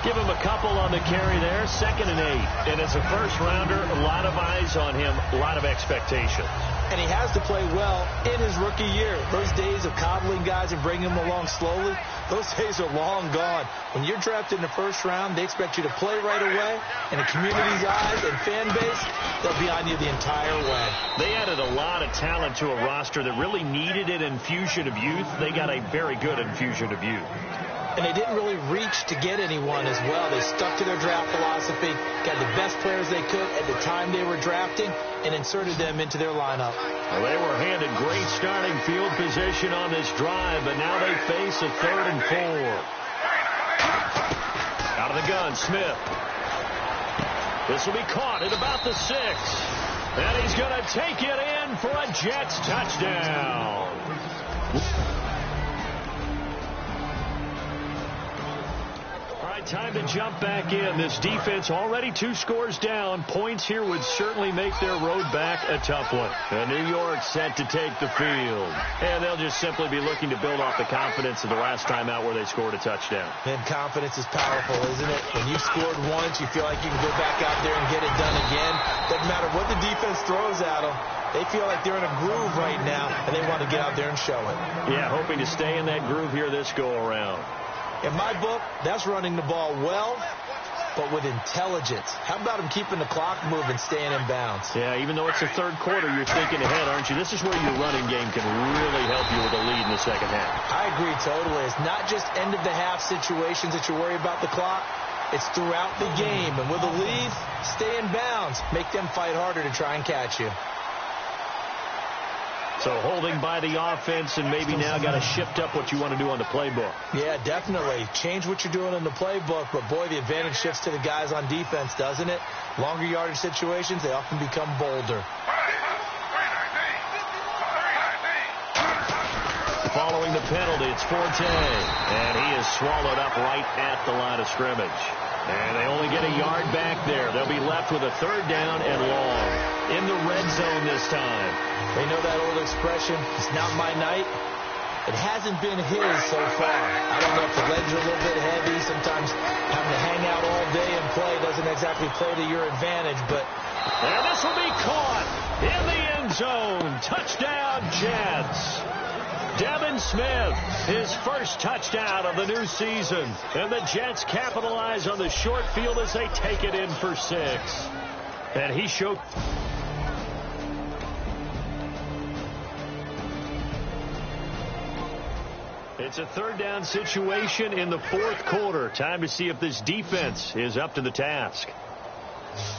Give him a couple on the carry there, 2nd and 8. And as a first-rounder, a lot of eyes on him, a lot of expectations. And he has to play well in his rookie year. Those days of coddling guys and bringing them along slowly, those days are long gone. When you're drafted in the 1st round, they expect you to play right away. And the community's eyes and fan base, they'll be on you the entire way. They added a lot of talent to a roster that really needed an infusion of youth. They got a very good infusion of youth. And they didn't really reach to get anyone as well. They stuck to their draft philosophy, got the best players they could at the time they were drafting, and inserted them into their lineup. Well, they were handed great starting field position on this drive, but now they face a 3rd and 4. Out of the gun, Smith. This will be caught at about the 6. And he's going to take it in for a Jets touchdown. Time to jump back in. This defense already 2 scores down. Points here would certainly make their road back a tough one. New York set to take the field. And they'll just simply be looking to build off the confidence of the last time out where they scored a touchdown. And confidence is powerful, isn't it? When you've scored once, you feel like you can go back out there and get it done again. Doesn't matter what the defense throws at them. They feel like they're in a groove right now, and they want to get out there and show it. Yeah, hoping to stay in that groove here this go-around. In my book, that's running the ball well, but with intelligence. How about him keeping the clock moving, staying in bounds? Yeah, even though it's the third quarter, you're thinking ahead, aren't you? This is where your running game can really help you with a lead in the second half. I agree totally. It's not just end-of-the-half situations that you worry about the clock. It's throughout the game. And with a lead, stay in bounds. Make them fight harder to try and catch you. So holding by the offense, and maybe now got to shift up what you want to do on the playbook. Yeah, definitely. Change what you're doing in the playbook, but boy, the advantage shifts to the guys on defense, doesn't it? Longer yardage situations, they often become bolder. Following the penalty, it's Forte, and he is swallowed up right at the line of scrimmage. And they only get a yard back there. They'll be left with a 3rd down and long. In the red zone this time. They know that old expression, it's not my night. It hasn't been his so far. I don't know if the legs are a little bit heavy. Sometimes having to hang out all day and play doesn't exactly play to your advantage. But and this will be caught in the end zone. Touchdown, Jets. Devin Smith, his first touchdown of the new season. And the Jets capitalize on the short field as they take it in for 6. And he showed... It's a 3rd down situation in the 4th quarter. Time to see if this defense is up to the task.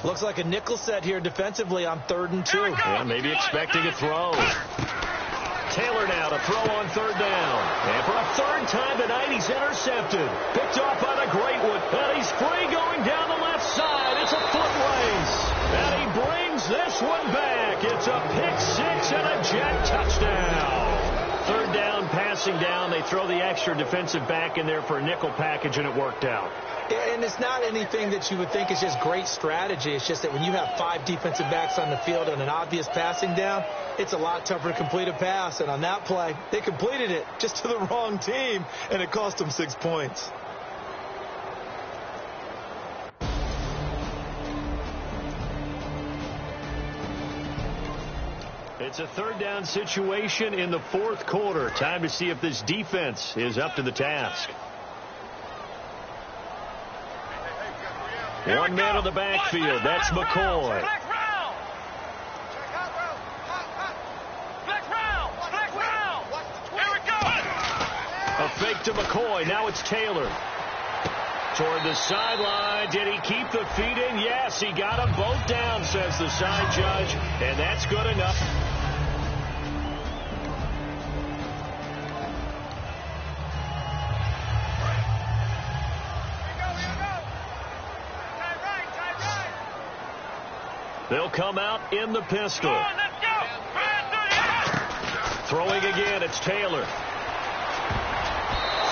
Looks like a nickel set here defensively on 3rd and 2. Yeah, maybe expecting a throw. Taylor now to throw on 3rd down. And for a 3rd time tonight, he's intercepted. Picked off by the great one. And he's free going down the left side. It's a foot race. And he brings this one back. It's a pick 6 and a Jet touchdown. 3rd down, passing down. They throw the extra defensive back in there for a nickel package, and it worked out. And it's not anything that you would think is just great strategy. It's just that when you have 5 defensive backs on the field and an obvious passing down, it's a lot tougher to complete a pass. And on that play, they completed it just to the wrong team, and it cost them 6 points. It's a 3rd down situation in the 4th quarter. Time to see if this defense is up to the task. 1 man on the backfield. That's McCoy. A fake to McCoy. Now it's Taylor. Toward the sideline. Did he keep the feet in? Yes, he got them both down, says the side judge. And that's good enough. They'll come out in the pistol. Let's go. Throwing again, it's Taylor.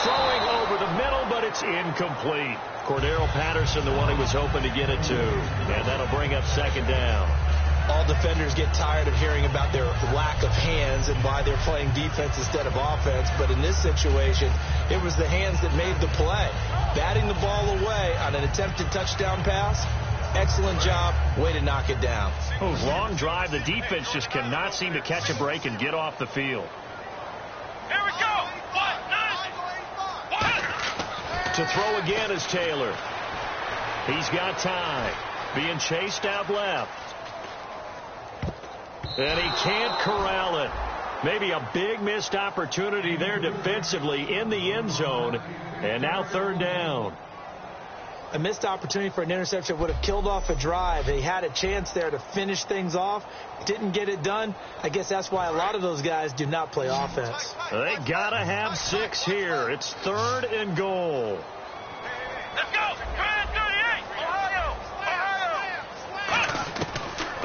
Throwing over the middle, but it's incomplete. Cordero Patterson, the one he was hoping to get it to. And that'll bring up 2nd down. All defenders get tired of hearing about their lack of hands and why they're playing defense instead of offense. But in this situation, it was the hands that made the play. Batting the ball away on an attempted touchdown pass. Excellent job. Way to knock it down. Oh, long drive. The defense just cannot seem to catch a break and get off the field. Here we go. To throw again is Taylor. He's got time. Being chased out left. And he can't corral it. Maybe a big missed opportunity there defensively in the end zone. And now 3rd down. A missed opportunity for an interception would have killed off a drive. They had a chance there to finish things off. Didn't get it done. I guess that's why a lot of those guys do not play offense. They got to have 6 here. It's 3rd and goal. Let's go. 38. Ohio.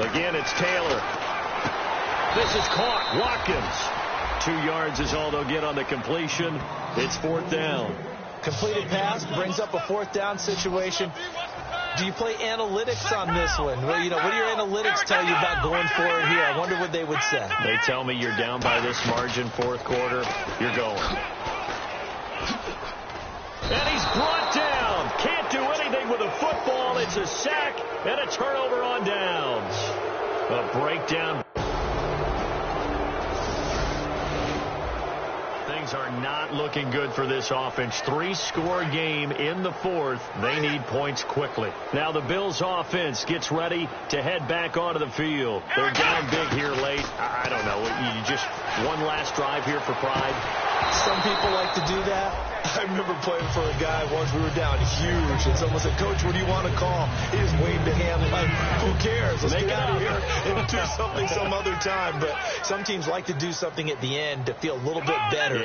Again, it's Taylor. This is caught. Watkins. 2 yards is all they'll get on the completion. It's 4th down. Completed pass brings up a 4th down situation. Do you play analytics on this one? Well, you know, what do your analytics tell you about going for it here? I wonder what they would say. They tell me you're down by this margin, 4th quarter. You're going. And he's brought down. Can't do anything with a football. It's a sack and a turnover on downs. A breakdown. Things are not looking good for this offense. 3-score game in the 4th. They need points quickly. Now the Bills offense gets ready to head back onto the field. They're down big here late. I don't know. You just one last drive here for pride. Some people like to do that. I remember playing for a guy once. We were down huge, and someone said, "Coach, what do you want to call?" He just waved a hand like, "Who cares? Let's get out of here and do something some other time." But some teams like to do something at the end to feel a little bit better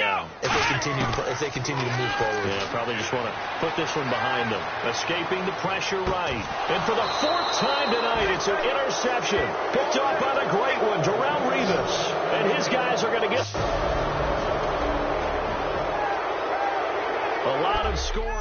if they continue to move forward. Yeah, probably just want to put this one behind them. Escaping the pressure right. And for the 4th time tonight, it's an interception. Picked off by the great one, Darrelle Revis. And his guys are going to get a lot of scoring.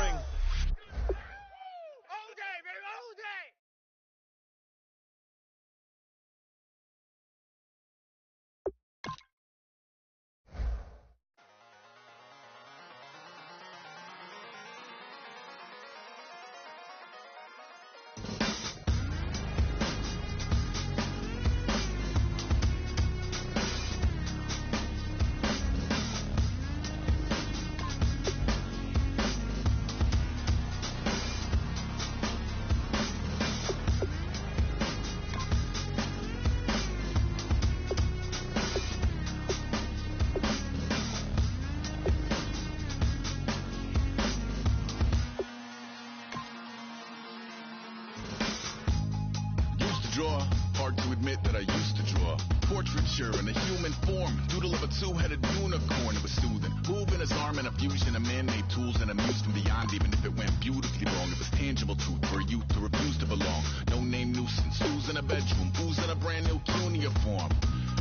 Hard to admit that I used to draw portraiture in a human form, doodle of a 2-headed unicorn. It was soothing, moving his arm in a fusion of man-made tools and amused and beyond. Even if it went beautifully wrong, it was tangible truth for a youth who refused to belong. No name nuisance, who's in a bedroom, who's in a brand new cuneiform.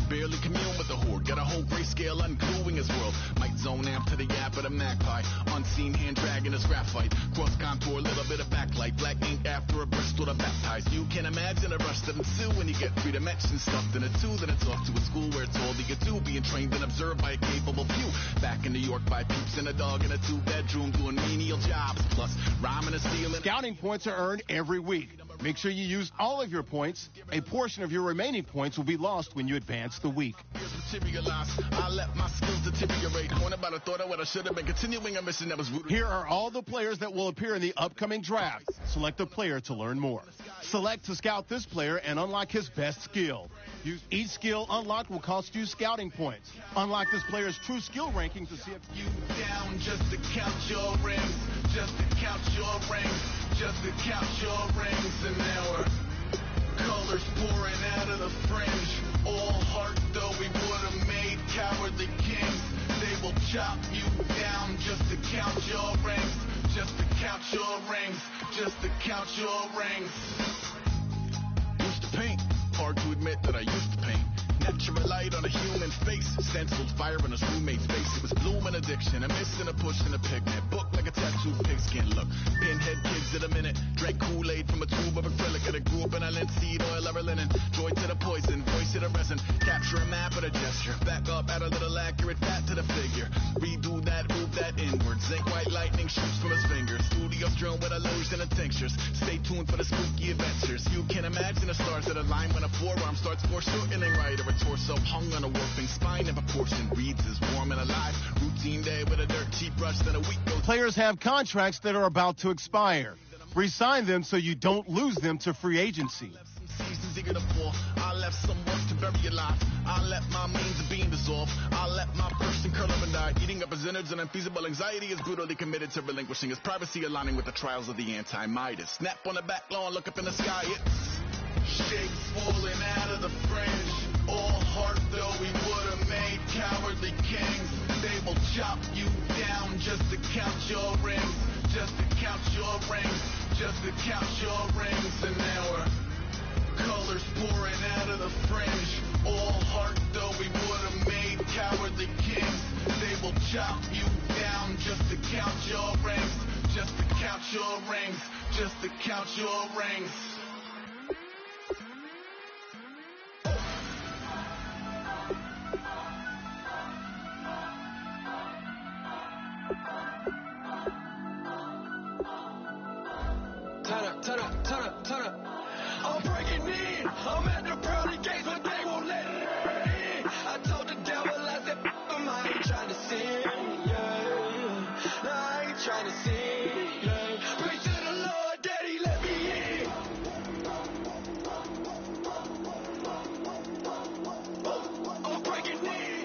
Barely commune with the horde, got a whole grayscale ungluing his world. Might zone amp to the yap of the magpie, unseen hand dragging his graphite. Cross contour, little bit of backlight, black ink after a Bristol to baptize. You can imagine a rush that ensue when you get 3 dimensions stuffed in a 2. Then it's off to a school where it's all you get to, being trained and observed by a capable few. Back in New York by peeps and a dog in a 2-bedroom doing menial jobs, plus rhyming and stealing. Scouting points are earned every week. Make sure you use all of your points. A portion of your remaining points will be lost when you advance the week. I let my skills deteriorate. One about a thought of what I should have been, continuing a mission that was rooted. Here are all the players that will appear in the upcoming draft. Select a player to learn more. Select to scout this player and unlock his best skill. Each skill unlocked will cost you scouting points. Unlock this player's true skill ranking to see if you down just to count your rings, just to count your rings, just to count your rings. And now we're colors pouring out of the fringe. All heart though we would have made cowardly kings. They will chop you down just to count your rings, just to count your rings, just to count your rings. Used to paint, hard to admit that I used to paint. Natural light on a human face, stenciled fire in his roommate's face. It was bloom and addiction, a miss and a push and a pigment. Book like a tattooed pigskin look. Pinhead kids in a minute, drank Kool-Aid from a tube of acrylic. And I grew up in a linseed oil ever linen. Joy to the poison, voice to the resin. Capture a map at a gesture. Back up, add a little accurate fat to the figure. Redo that, move that inward. Zinc white lightning shoots from his fingers. Studio strewn with a lotion and tinctures. Stay tuned for the spooky adventures. You can imagine the stars that align when a forearm starts foreshortening right. Or a torso hung on a warping spine of a portion. Reads as warm and alive. Routine day with a dirt cheap brush, then a week goes. Players have contracts that are about to expire. Resign them so you don't lose them to free agency. Seasons eager to fall. I left some work to bury alive. I let my means of being dissolve. I let my person curl up and die. Eating up his innards and unfeasible anxiety is brutally committed to relinquishing his privacy, aligning with the trials of the anti-Midas. Snap on the back lawn, look up in the sky. It's shapes falling out of the fringe. All heart though we would have made cowardly kings. They will chop you down just to count your rings, just to count your rings, just to count your rings. And now we're colors pouring out of the fringe. All heart though, we would have made cowardly kings. They will chop you down just to count your rings. Just to count your rings. Just to count your rings. Turn up, turn up, turn up. I'm breaking in. I'm at the pearly gates, but they won't let me in. I told the devil, I said, f him, I ain't trying to sin, yeah. No, I ain't trying to sin, yeah. Pray to the Lord that he let me in. I'm breaking in.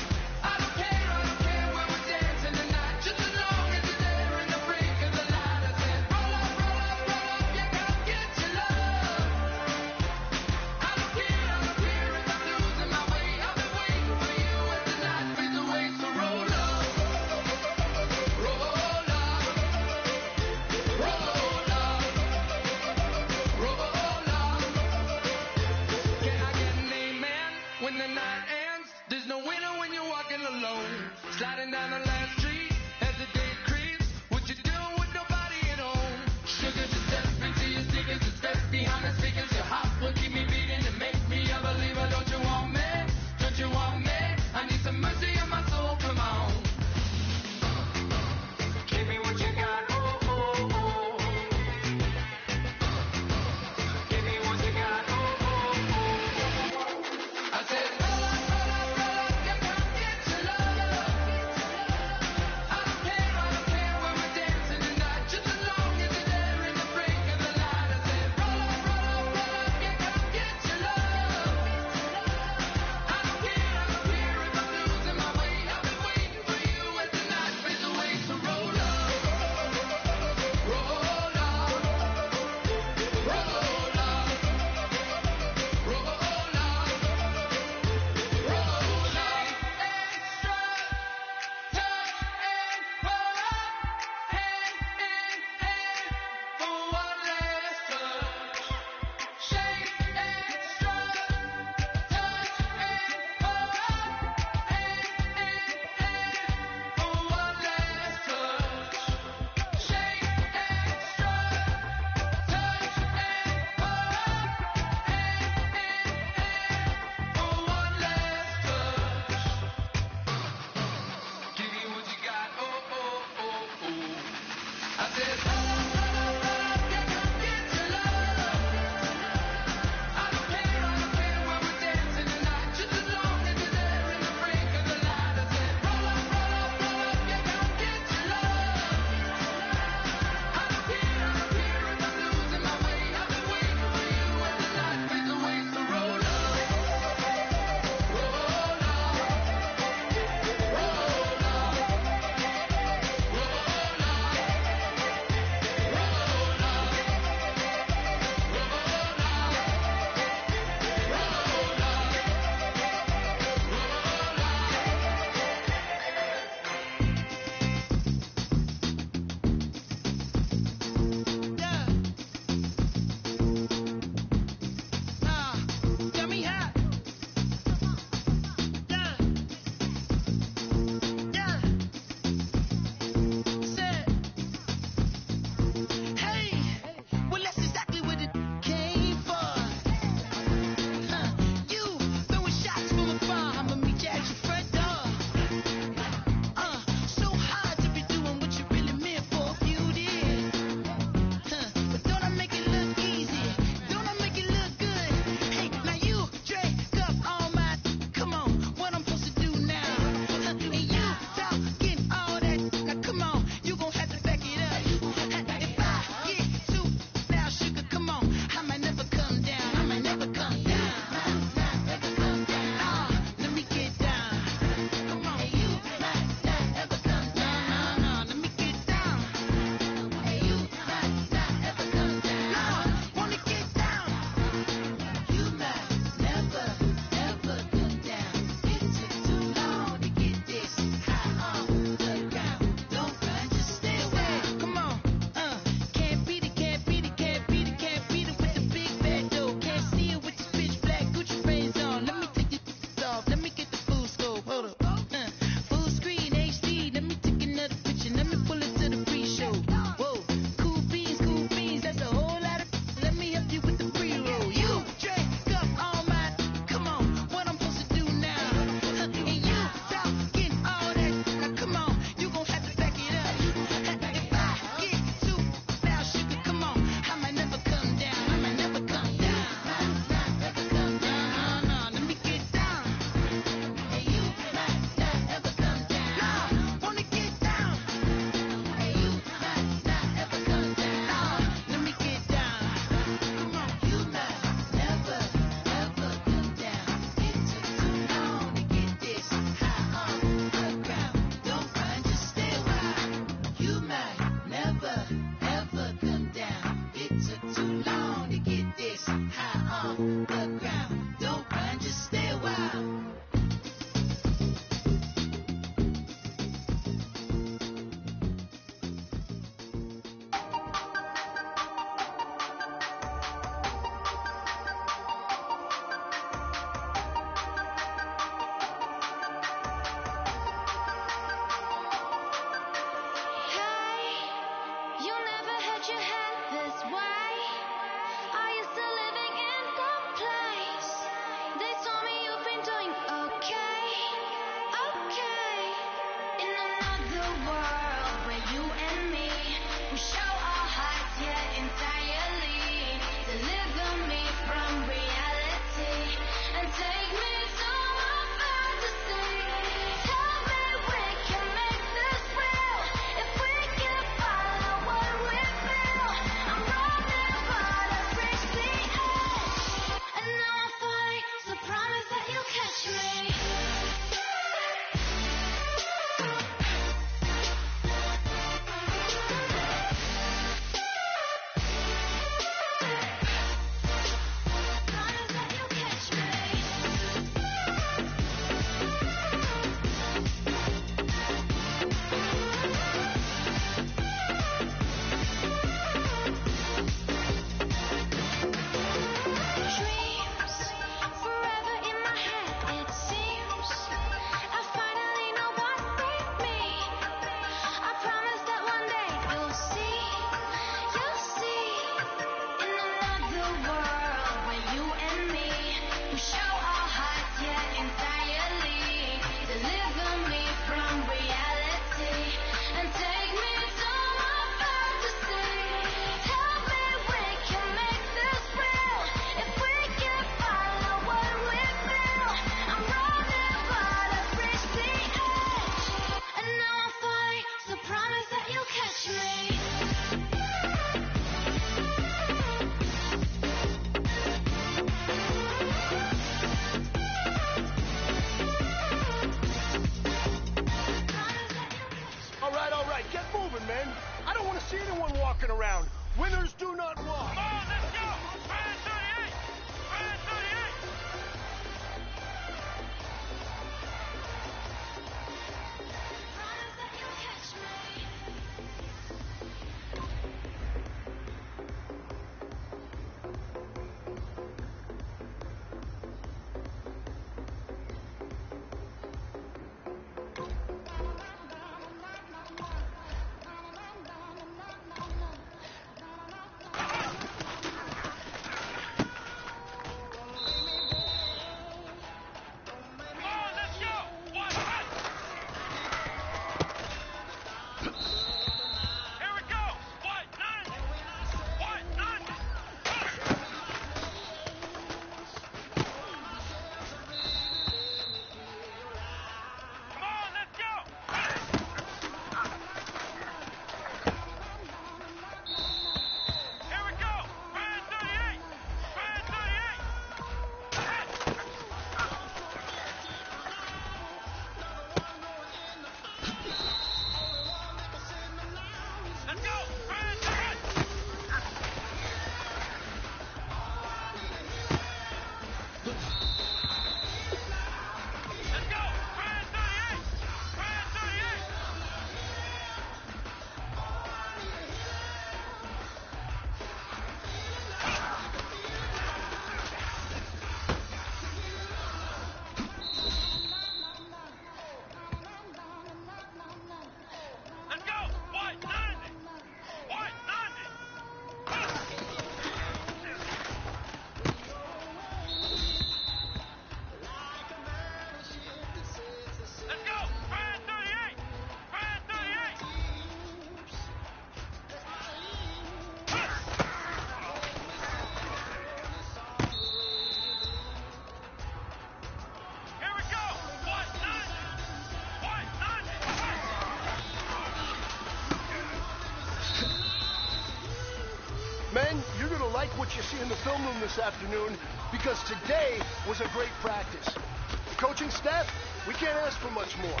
Men, you're going to like what you see in the film room this afternoon because today was a great practice. The coaching staff, we can't ask for much more.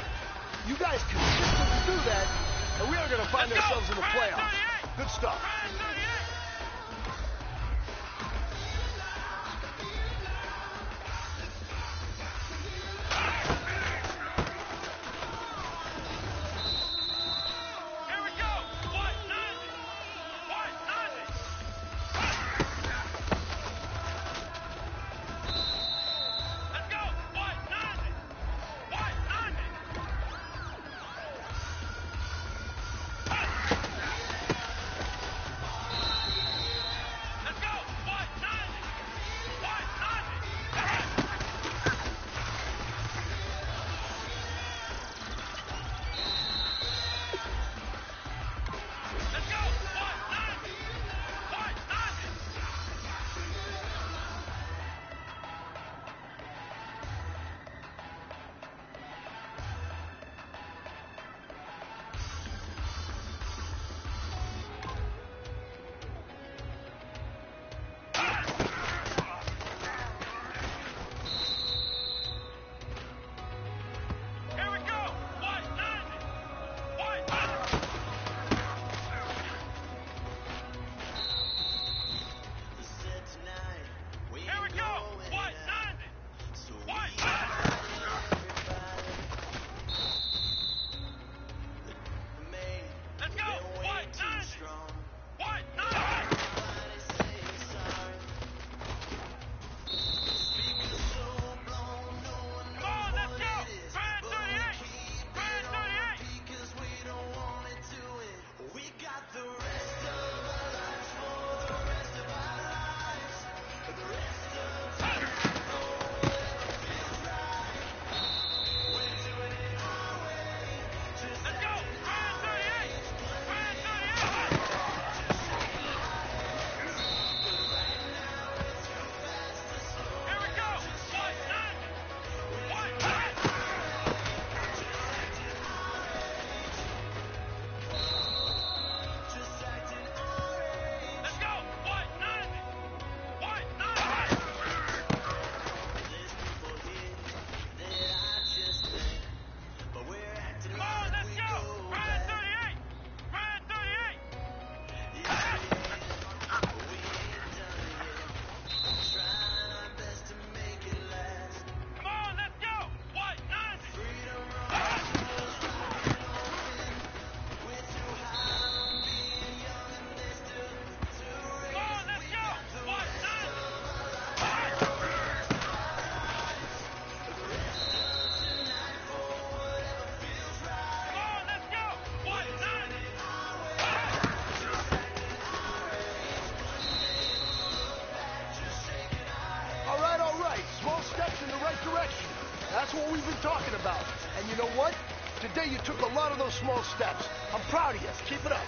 You guys consistently do that, and we are going to find ourselves in the playoffs. Good stuff. That's what we've been talking about. And you know what? Today you took a lot of those small steps. I'm proud of you. Keep it up.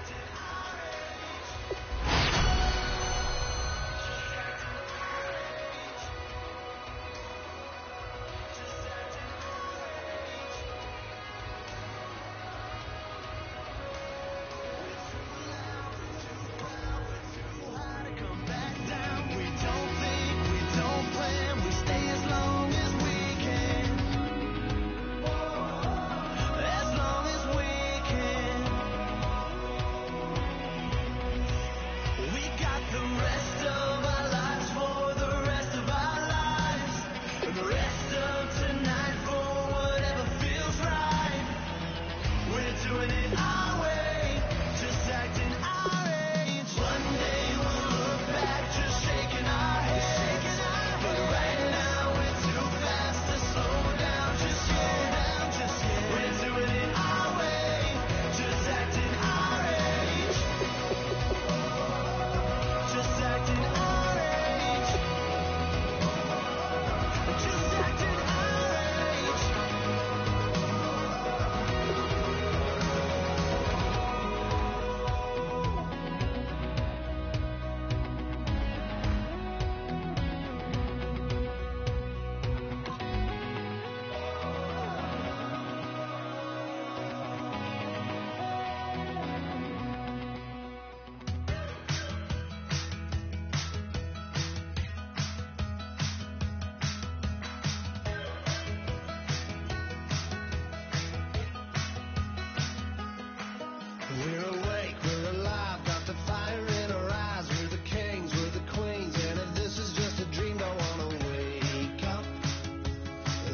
We're awake, we're alive, got the fire in our eyes. We're the kings, we're the queens, and if this is just a dream, don't wanna wake up.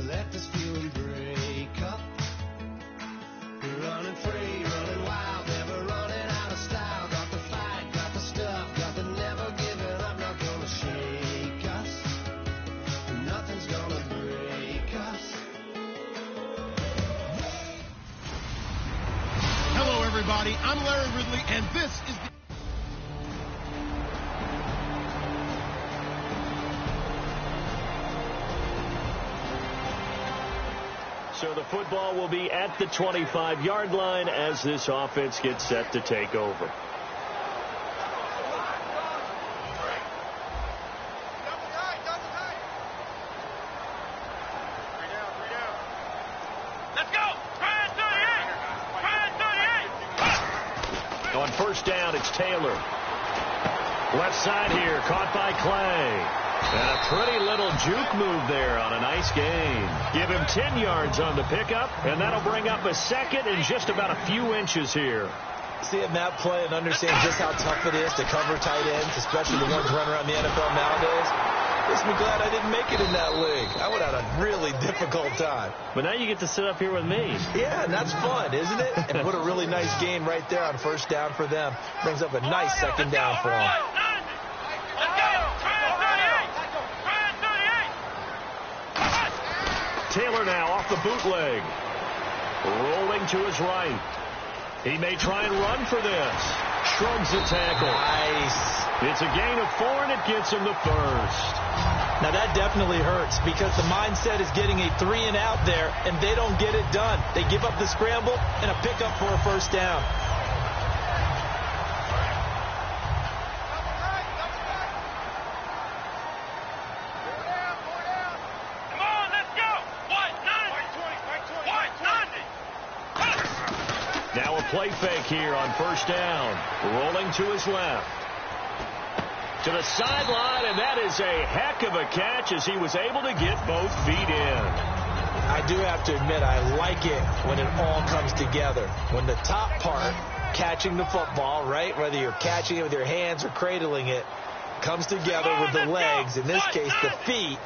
Let this feeling break up. We're running free, running wild, never running out of style. Got the fight, got the stuff, got the never giving up. Not gonna shake us, nothing's gonna break us. Hello, everybody. I'm Larry Ridley, and this is the... So the football will be at the 25-yard line as this offense gets set to take over. Let's go! Try it, 38! Try it, 38! On first down, it's Taylor. Left side here, caught by Clay. And a pretty little juke move there on a nice gain. Give him 10 yards on the pickup, and that'll bring up a second and just about a few inches here. Seeing that play and understanding just how tough it is to cover tight ends, especially the ones running around the NFL nowadays, makes me glad I didn't make it in that league. I would have had a really difficult time. But now you get to sit up here with me. Yeah, and that's fun, isn't it? And put a really nice gain right there on first down for them. Brings up a nice second down for them. Taylor now off the bootleg. Rolling to his right. He may try and run for this. Shrugs the tackle. Nice. It's a gain of 4, and it gets him the first. Now that definitely hurts because the mindset is getting a 3 and out there, and they don't get it done. They give up the scramble and a pickup for a first down. Now a play fake here on first down. Rolling to his left. To the sideline, and that is a heck of a catch as he was able to get both feet in. I do have to admit, I like it when it all comes together. When the top part, catching the football, right, whether you're catching it with your hands or cradling it, comes together with the legs, in this case the feet,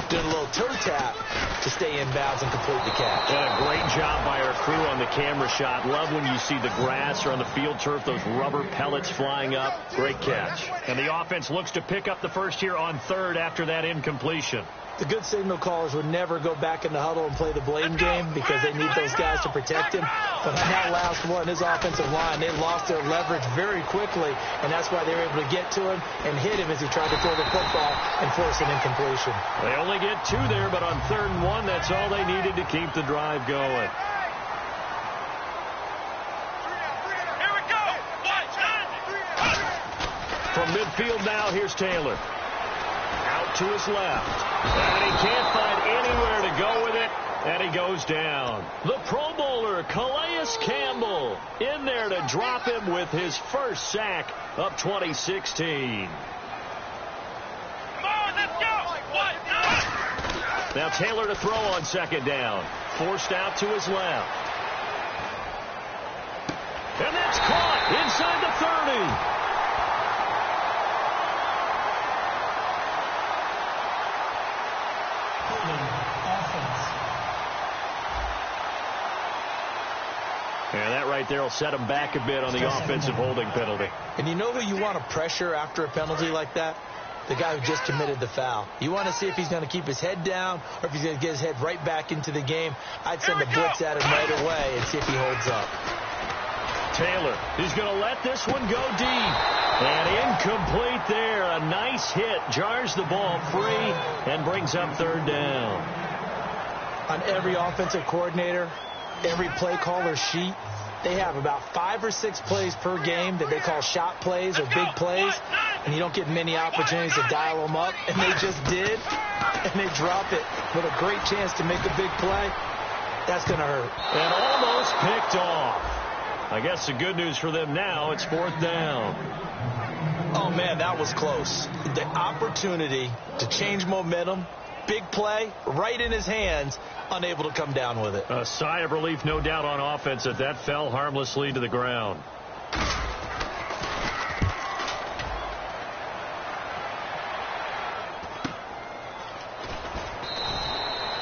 doing a little toe tap to stay in bounds and complete the catch. And a great job by our crew on the camera shot. Love when you see the grass or on the field turf, those rubber pellets flying up. Great catch. And the offense looks to pick up the first here on third after that incompletion. The good signal callers would never go back in the huddle and play the blame game because they need those guys to protect him. But on that last one, his offensive line, they lost their leverage very quickly, and that's why they were able to get to him and hit him as he tried to throw the football and force an incompletion. They only get 2 there, but on 3rd and 1, that's all they needed to keep the drive going. Here we go! From midfield now, here's Taylor. Out to his left. And he can't find anywhere to go with it, and he goes down. The Pro Bowler, Calais Campbell, in there to drop him with his first sack of 2016. Come on, let's go! Now Taylor to throw on second down. Forced out to his left. And that's caught inside the 30. And that right there will set him back a bit on the offensive holding penalty. And you know who you want to pressure after a penalty like that? The guy who just committed the foul. You want to see if he's going to keep his head down or if he's going to get his head right back into the game. I'd send a blitz at him right away and see if he holds up. Taylor is going to let this one go deep. And incomplete there. A nice hit. Jars the ball free and brings up 3rd down. On every offensive coordinator, every play caller sheet, they have about 5 or 6 plays per game that they call shot plays or big plays, and you don't get many opportunities to dial them up, and they just did, and they drop it with a great chance to make a big play. That's going to hurt. And almost picked off. I guess the good news for them now, it's 4th down. Oh, man, that was close. The opportunity to change momentum, big play, right in his hands, unable to come down with it. A sigh of relief, no doubt, on offense that fell harmlessly to the ground.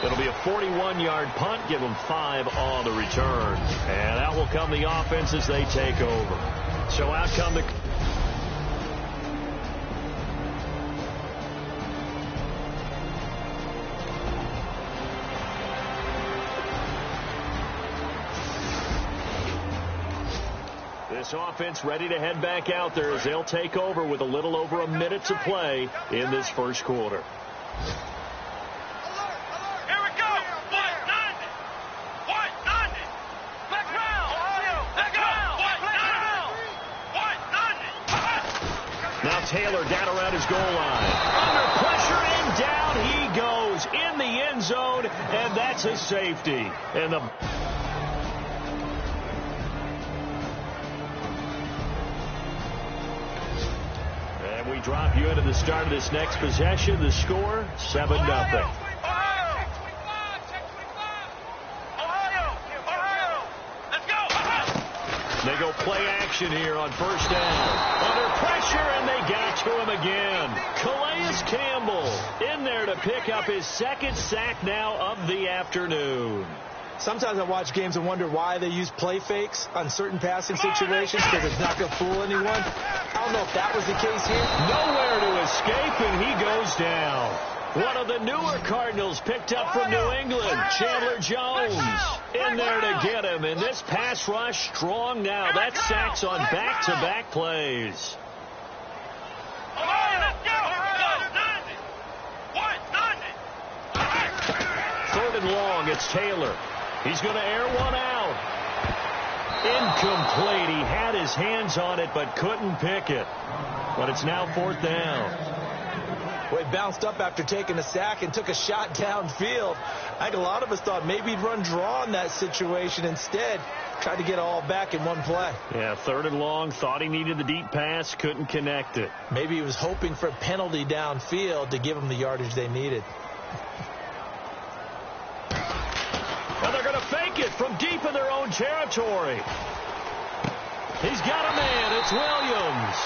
It'll be a 41-yard punt. Give them 5 on the return. And out will come the offense as they take over. So out come the... This offense ready to head back out there as they'll take over with a little over a minute to play in this first quarter. Now Taylor down around his goal line. Under pressure and down he goes in the end zone, and that's a safety. And the... We drop you into the start of this next possession. The score, 7-0. They go play action here on first down. Under pressure, and they got to him again. Calais Campbell in there to pick up his second sack now of the afternoon. Sometimes I watch games and wonder why they use play fakes on certain passing situations because it's not going to fool anyone. I don't know if that was the case here. Nowhere to escape, and he goes down. One of the newer Cardinals picked up from New England, Chandler Jones, in there to get him. And this pass rush strong now. That's sacks on back-to-back plays. Third and long, it's Taylor. He's going to air one out. Incomplete. He had his hands on it but couldn't pick it. But it's now fourth down. Well, he bounced up after taking a sack and took a shot downfield. I think a lot of us thought maybe he'd run draw in that situation. Instead, tried to get it all back in one play. Yeah, third and long. Thought he needed the deep pass. Couldn't connect it. Maybe he was hoping for a penalty downfield to give him the yardage they needed. Well, they're going to fake it from deep in their own territory. He's got a man. It's Williams.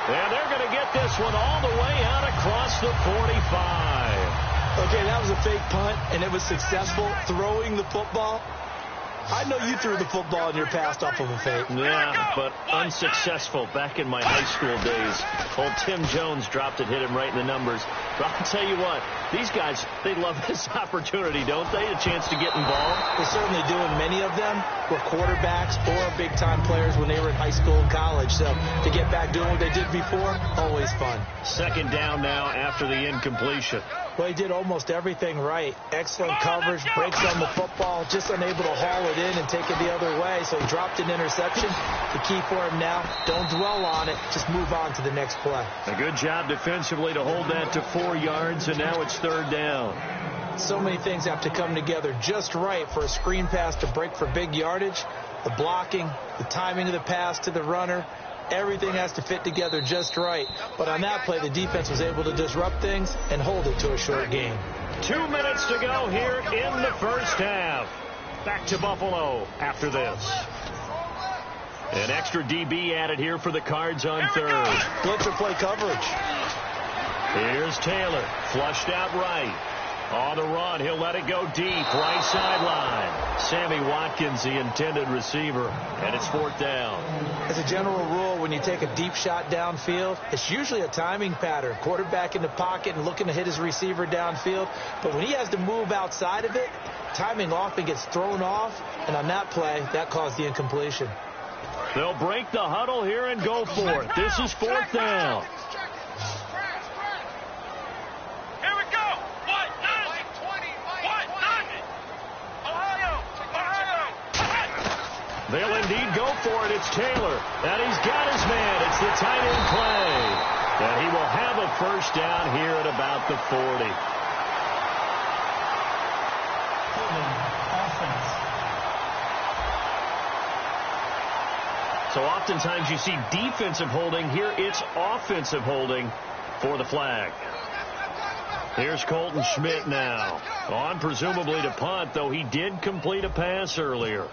And they're going to get this one all the way out across the 45. Okay, that was a fake punt, and it was successful throwing the football. I know you threw the football in your past off of a fake. Yeah, but unsuccessful back in my high school days. Old Tim Jones dropped it, hit him right in the numbers. But I'll tell you what, these guys, they love this opportunity, don't they? A chance to get involved. They certainly do, and many of them were quarterbacks or big-time players when they were in high school and college. So to get back doing what they did before, always fun. Second down now after the incompletion. Well, he did almost everything right. Excellent coverage, breaks on the football, just unable to haul it in and take it the other way. So he dropped an interception. The key for him now, don't dwell on it. Just move on to the next play. A good job defensively to hold that to 4 yards, and now it's third down. So many things have to come together just right for a screen pass to break for big yardage. The blocking, the timing of the pass to the runner, everything has to fit together just right. But on that play, the defense was able to disrupt things and hold it to a short game. 2 minutes to go here in the first half. Back to Buffalo after this. An extra DB added here for the Cards on third. Blitzer play coverage. Here's Taylor, flushed out right. On the run, he'll let it go deep, right sideline. Sammy Watkins, the intended receiver, and it's fourth down. As a general rule, when you take a deep shot downfield, it's usually a timing pattern. Quarterback in the pocket and looking to hit his receiver downfield. But when he has to move outside of it, timing often gets thrown off, and on that play, that caused the incompletion. They'll break the huddle here and go for it. This is fourth down. They'll indeed go for it. It's Taylor. And he's got his man. It's the tight end play. And he will have a first down here at about the 40. So oftentimes you see defensive holding. Here it's offensive holding for the flag. Here's Colton Schmidt now. On presumably to punt, though he did complete a pass earlier.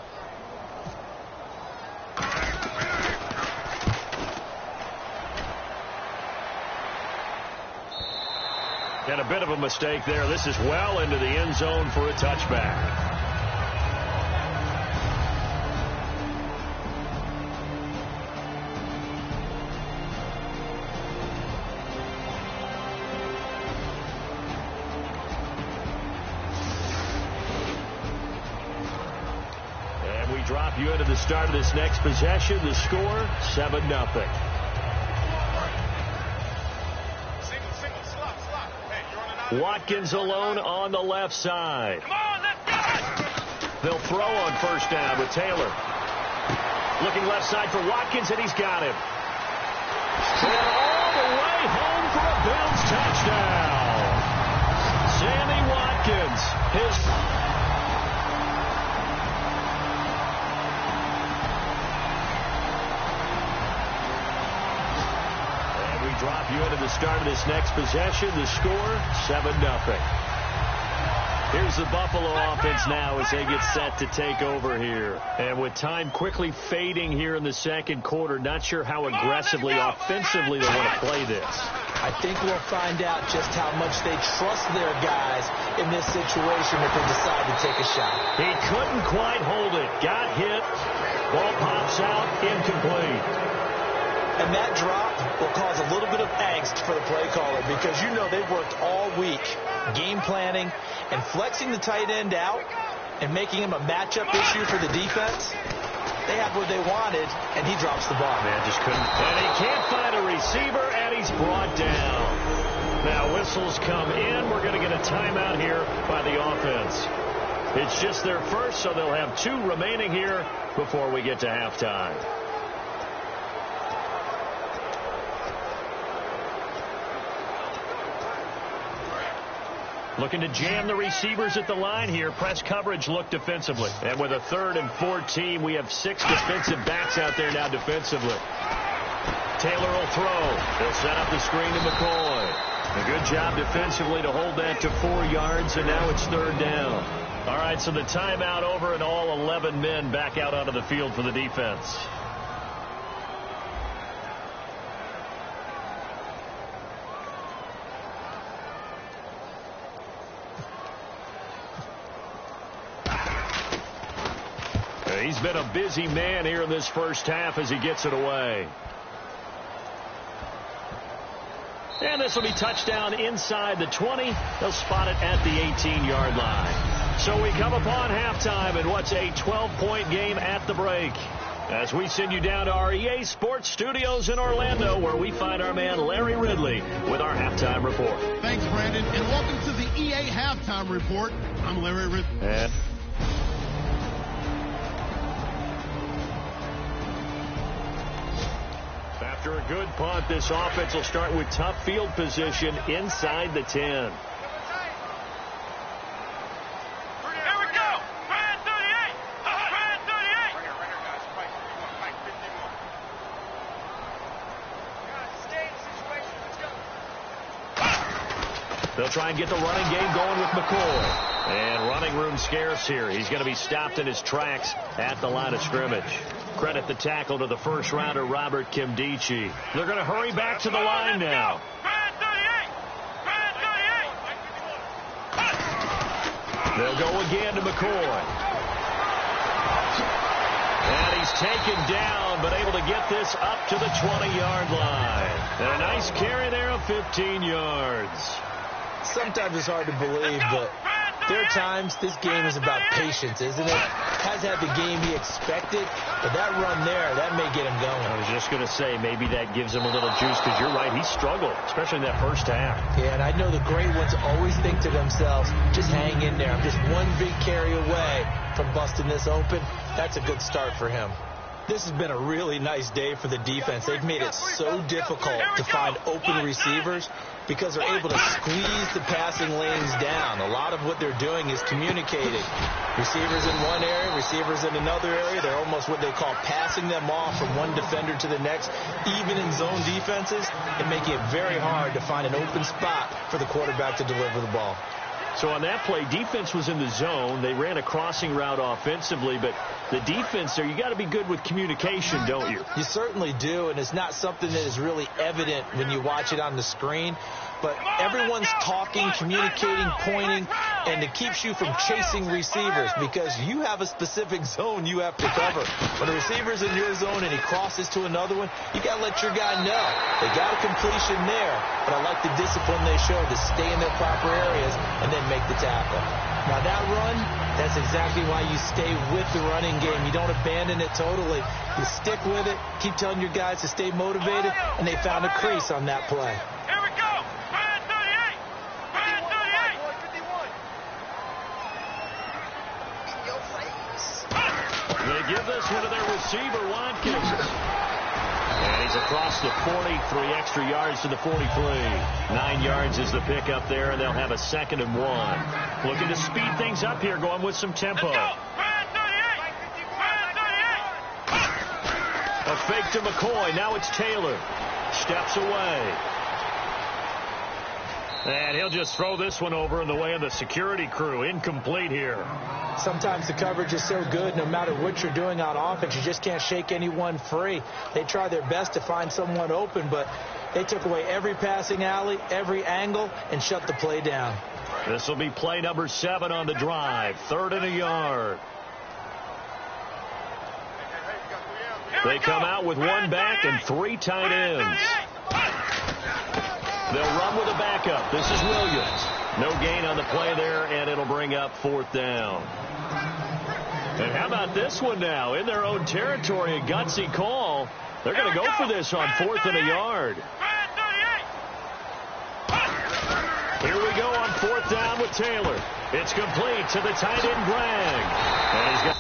And a bit of a mistake there. This is well into the end zone for a touchback. And we drop you into the start of this next possession. The score, 7-0. Watkins alone on the left side. Come on, let's go! They'll throw on first down with Taylor. Looking left side for Watkins, and he's got him. And all the way home for a Bills touchdown. Sammy Watkins, drop you into the start of this next possession. The score, 7-0. Here's the Buffalo offense now as they get set to take over here. And with time quickly fading here in the second quarter, not sure how aggressively, offensively they want to play this. I think we'll find out just how much they trust their guys in this situation if they decide to take a shot. He couldn't quite hold it. Got hit. Ball pops out. Incomplete. And that drop will cause a little bit of angst for the play caller because you know they've worked all week game planning and flexing the tight end out and making him a matchup issue for the defense. They have what they wanted, and he drops the ball. Man, just couldn't. And he can't find a receiver, and he's brought down. Now whistles come in. We're going to get a timeout here by the offense. It's just their first, so they'll have 2 remaining here before we get to halftime. Looking to jam the receivers at the line here. Press coverage look defensively. And with a 3rd and 14, we have 6 defensive backs out there now defensively. Taylor will throw. They'll set up the screen to McCoy. A good job defensively to hold that to 4 yards, and now it's 3rd down. All right, so the timeout over, and all 11 men back out onto the field for the defense. He's been a busy man here in this first half as he gets it away. And this will be touchdown inside the 20. They'll spot it at the 18-yard line. So we come upon halftime in what's a 12-point game at the break. As we send you down to our EA Sports Studios in Orlando, where we find our man Larry Ridley with our halftime report. Thanks, Brandon, and welcome to the EA Halftime Report. I'm Larry Ridley. After a good punt, this offense will start with tough field position inside the 10. Here we go. Brand 38. Brand 38. Right here, guys. Fight 51. Stay in the situation. Let's go. They'll try and get the running game going with McCoy. And running room scarce here. He's going to be stopped in his tracks at the line of scrimmage. Credit the tackle to the first-rounder, Robert Kimdichie. They're going to hurry back to the line now. They'll go again to McCoy. And he's taken down, but able to get this up to the 20-yard line. And a nice carry there of 15 yards. Sometimes it's hard to believe, but there are times this game is about patience, isn't it? Has had the game he expected, but that run there, that may get him going. I was just going to say, maybe that gives him a little juice, because you're right, he struggled, especially in that first half. Yeah, and I know the great ones always think to themselves, just hang in there. I'm just one big carry away from busting this open. That's a good start for him. This has been a really nice day for the defense. They've made it so difficult to find open receivers because they're able to squeeze the passing lanes down. A lot of what they're doing is communicating. Receivers in one area, receivers in another area. They're almost what they call passing them off from one defender to the next, even in zone defenses, and making it very hard to find an open spot for the quarterback to deliver the ball. So on that play, defense was in the zone. They ran a crossing route offensively, but the defense there, you got to be good with communication, don't you? You certainly do, and it's not something that is really evident when you watch it on the screen. But everyone's talking, communicating, pointing, and it keeps you from chasing receivers because you have a specific zone you have to cover. When a receiver's in your zone and he crosses to another one, you got to let your guy know. They got a completion there, but I like the discipline they show to stay in their proper areas and then make the tackle. Now that run, that's exactly why you stay with the running game. You don't abandon it totally. You stick with it, keep telling your guys to stay motivated, and they found a crease on that play. Here we go. Brand 38. Brand 38. They give this one to their receiver, Watkins. And he's across the 40, 3 extra yards to the 43. 9 yards is the pickup there, and they'll have a 2nd and 1. Looking to speed things up here, going with some tempo. Brand 38. Brand 38. A fake to McCoy. Now it's Taylor. Steps away. And he'll just throw this one over in the way of the security crew. Incomplete here. Sometimes the coverage is so good, no matter what you're doing on offense, you just can't shake anyone free. They try their best to find someone open, but they took away every passing alley, every angle, and shut the play down. This will be play number 7 on the drive. 3rd and a yard. They come out with 1 back and 3 tight ends. They'll run with a backup. This is Williams. No gain on the play there, and it'll bring up 4th down. And how about this one now? In their own territory, a gutsy call. They're going to go for this on 4th and a yard. Here we go on 4th down with Taylor. It's complete to the tight end, Bragg. And he's got...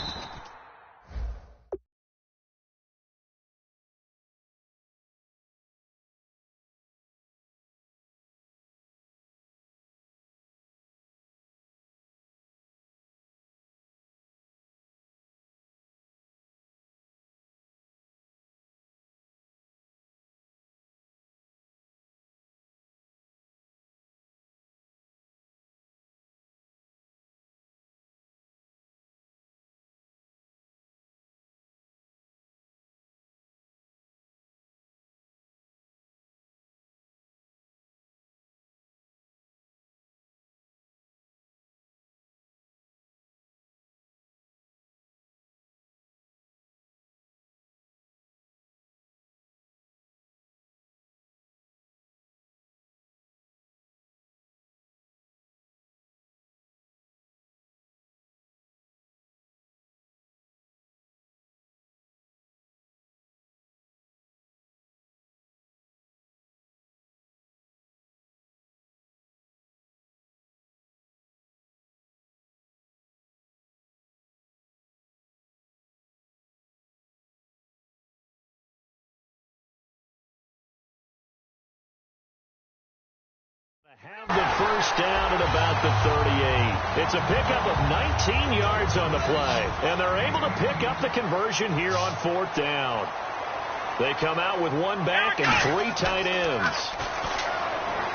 Have the first down at about the 38. It's a pickup of 19 yards on the play, and they're able to pick up the conversion here on 4th down. They come out with 1 back and 3 tight ends.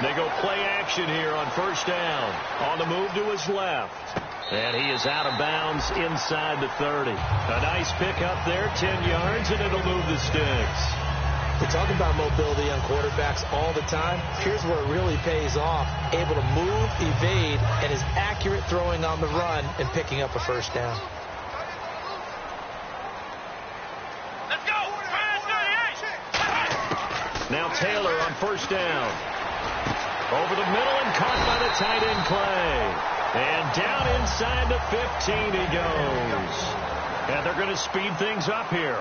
They go play action here on 1st down. On the move to his left. And he is out of bounds inside the 30. A nice pickup there, 10 yards, and it'll move the sticks. We talk about mobility on quarterbacks all the time. Here's where it really pays off. Able to move, evade, and is accurate throwing on the run and picking up a 1st down. Let's go. Now Taylor on 1st down. Over the middle and caught by the tight end Clay. And down inside the 15 he goes. And they're going to speed things up here.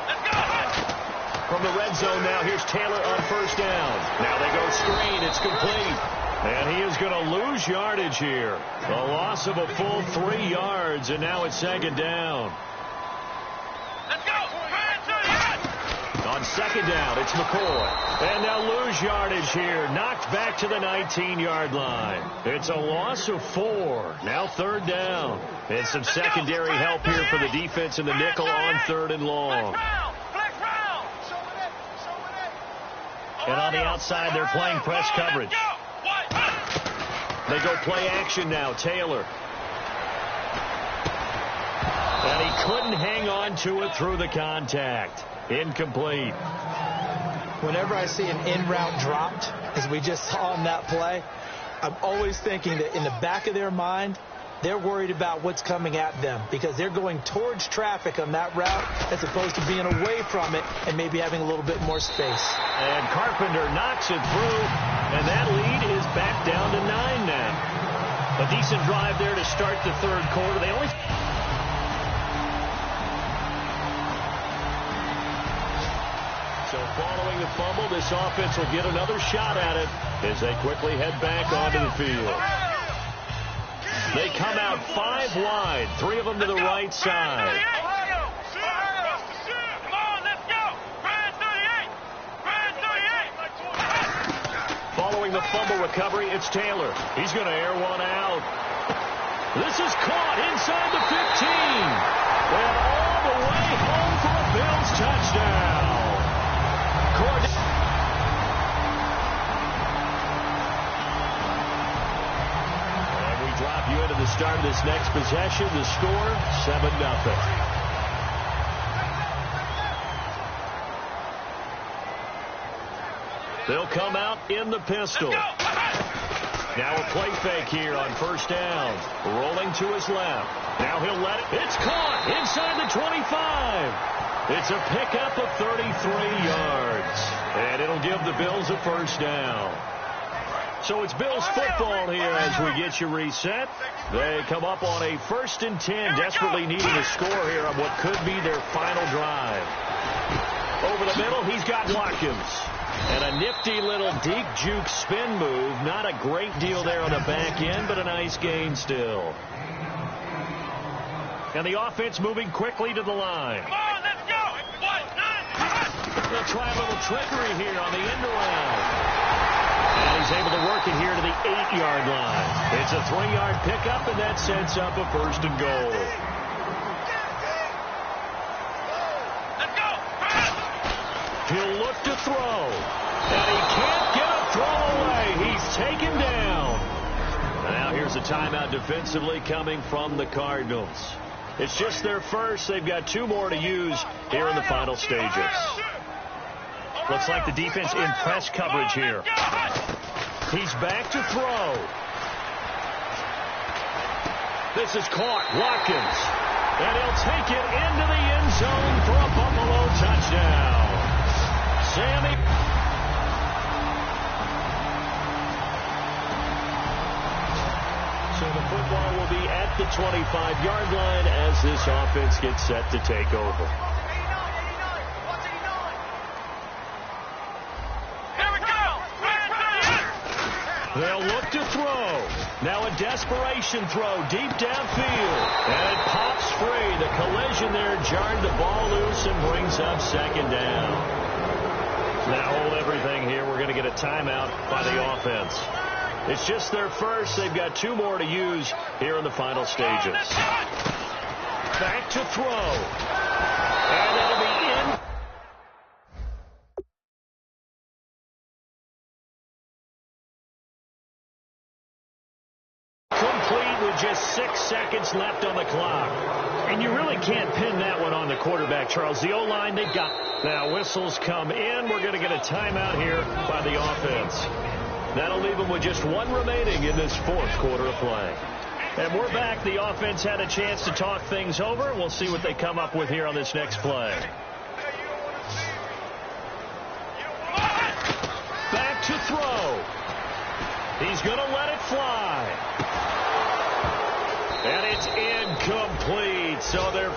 Let's go. From the red zone now, here's Taylor on 1st down. Now they go screen. It's complete. And he is going to lose yardage here. A loss of a full 3 yards, and now it's 2nd down. Let's go. On 2nd down, it's McCoy. And they'll lose yardage here. Knocked back to the 19-yard line. It's a loss of 4. Now 3rd down. And some secondary help here for the defense in the nickel on 3rd and long. And on the outside, they're playing press coverage. They go play action now. Taylor. And he couldn't hang on to it through the contact. Incomplete. Whenever I see an in-route dropped, as we just saw on that play, I'm always thinking that in the back of their mind, they're worried about what's coming at them because they're going towards traffic on that route as opposed to being away from it and maybe having a little bit more space. And Carpenter knocks it through, and that lead is back down to 9 now. A decent drive there to start the third quarter. They only... So following the fumble, this offense will get another shot at it as they quickly head back onto the field. They come out 5 wide, 3 of them to the right side. Following the fumble recovery, it's Taylor. He's going to air one out. This is caught inside the 15. And all the way home for a Bills touchdown. And we drop you into the start of this next possession. The score, 7-0. They'll come out in the pistol. Now a play fake here on first down. Rolling to his left. Now he'll let it. It's caught inside the 25. It's a pickup of 33 yards. And it'll give the Bills a first down. So it's Bills football here as we get you reset. They come up on a 1st and 10, desperately needing a score here on what could be their final drive. Over the middle, he's got Watkins. And a nifty little deep juke spin move. Not a great deal there on the back end, but a nice gain still. And the offense moving quickly to the line. Come on, let's go. They'll try a little trickery here on the end around. And he's able to work it here to the 8-yard line. It's a 3-yard pickup, and that sets up a 1st and goal. He'll look to throw. And he can't get a throw away. He's taken down. And now here's a timeout defensively coming from the Cardinals. It's just their first. They've got 2 more to use here in the final stages. Looks like the defense in press coverage here. He's back to throw. This is caught. Watkins. And he'll take it into the end zone for a Buffalo touchdown. Sammy. So the football will be at the 25-yard line as this offense gets set to take over. Here we go. They'll look to throw. Now a desperation throw deep downfield. And it pops free. The collision there jarred the ball loose and brings up 2nd down. Now hold everything here. We're going to get a timeout by the offense. It's just their first. They've got 2 more to use here in the final stages. Back to throw. And it'll be in. Complete with just 6 seconds left on the clock. And you really can't pin that one on the quarterback, Charles. The O-line, they've got... Now whistles come in. We're going to get a timeout here by the offense. That'll leave them with just 1 remaining in this 4th quarter of play. And we're back. The offense had a chance to talk things over. We'll see what they come up with here on this next play. Back to throw. He's going to let it fly. And it's incomplete. So they're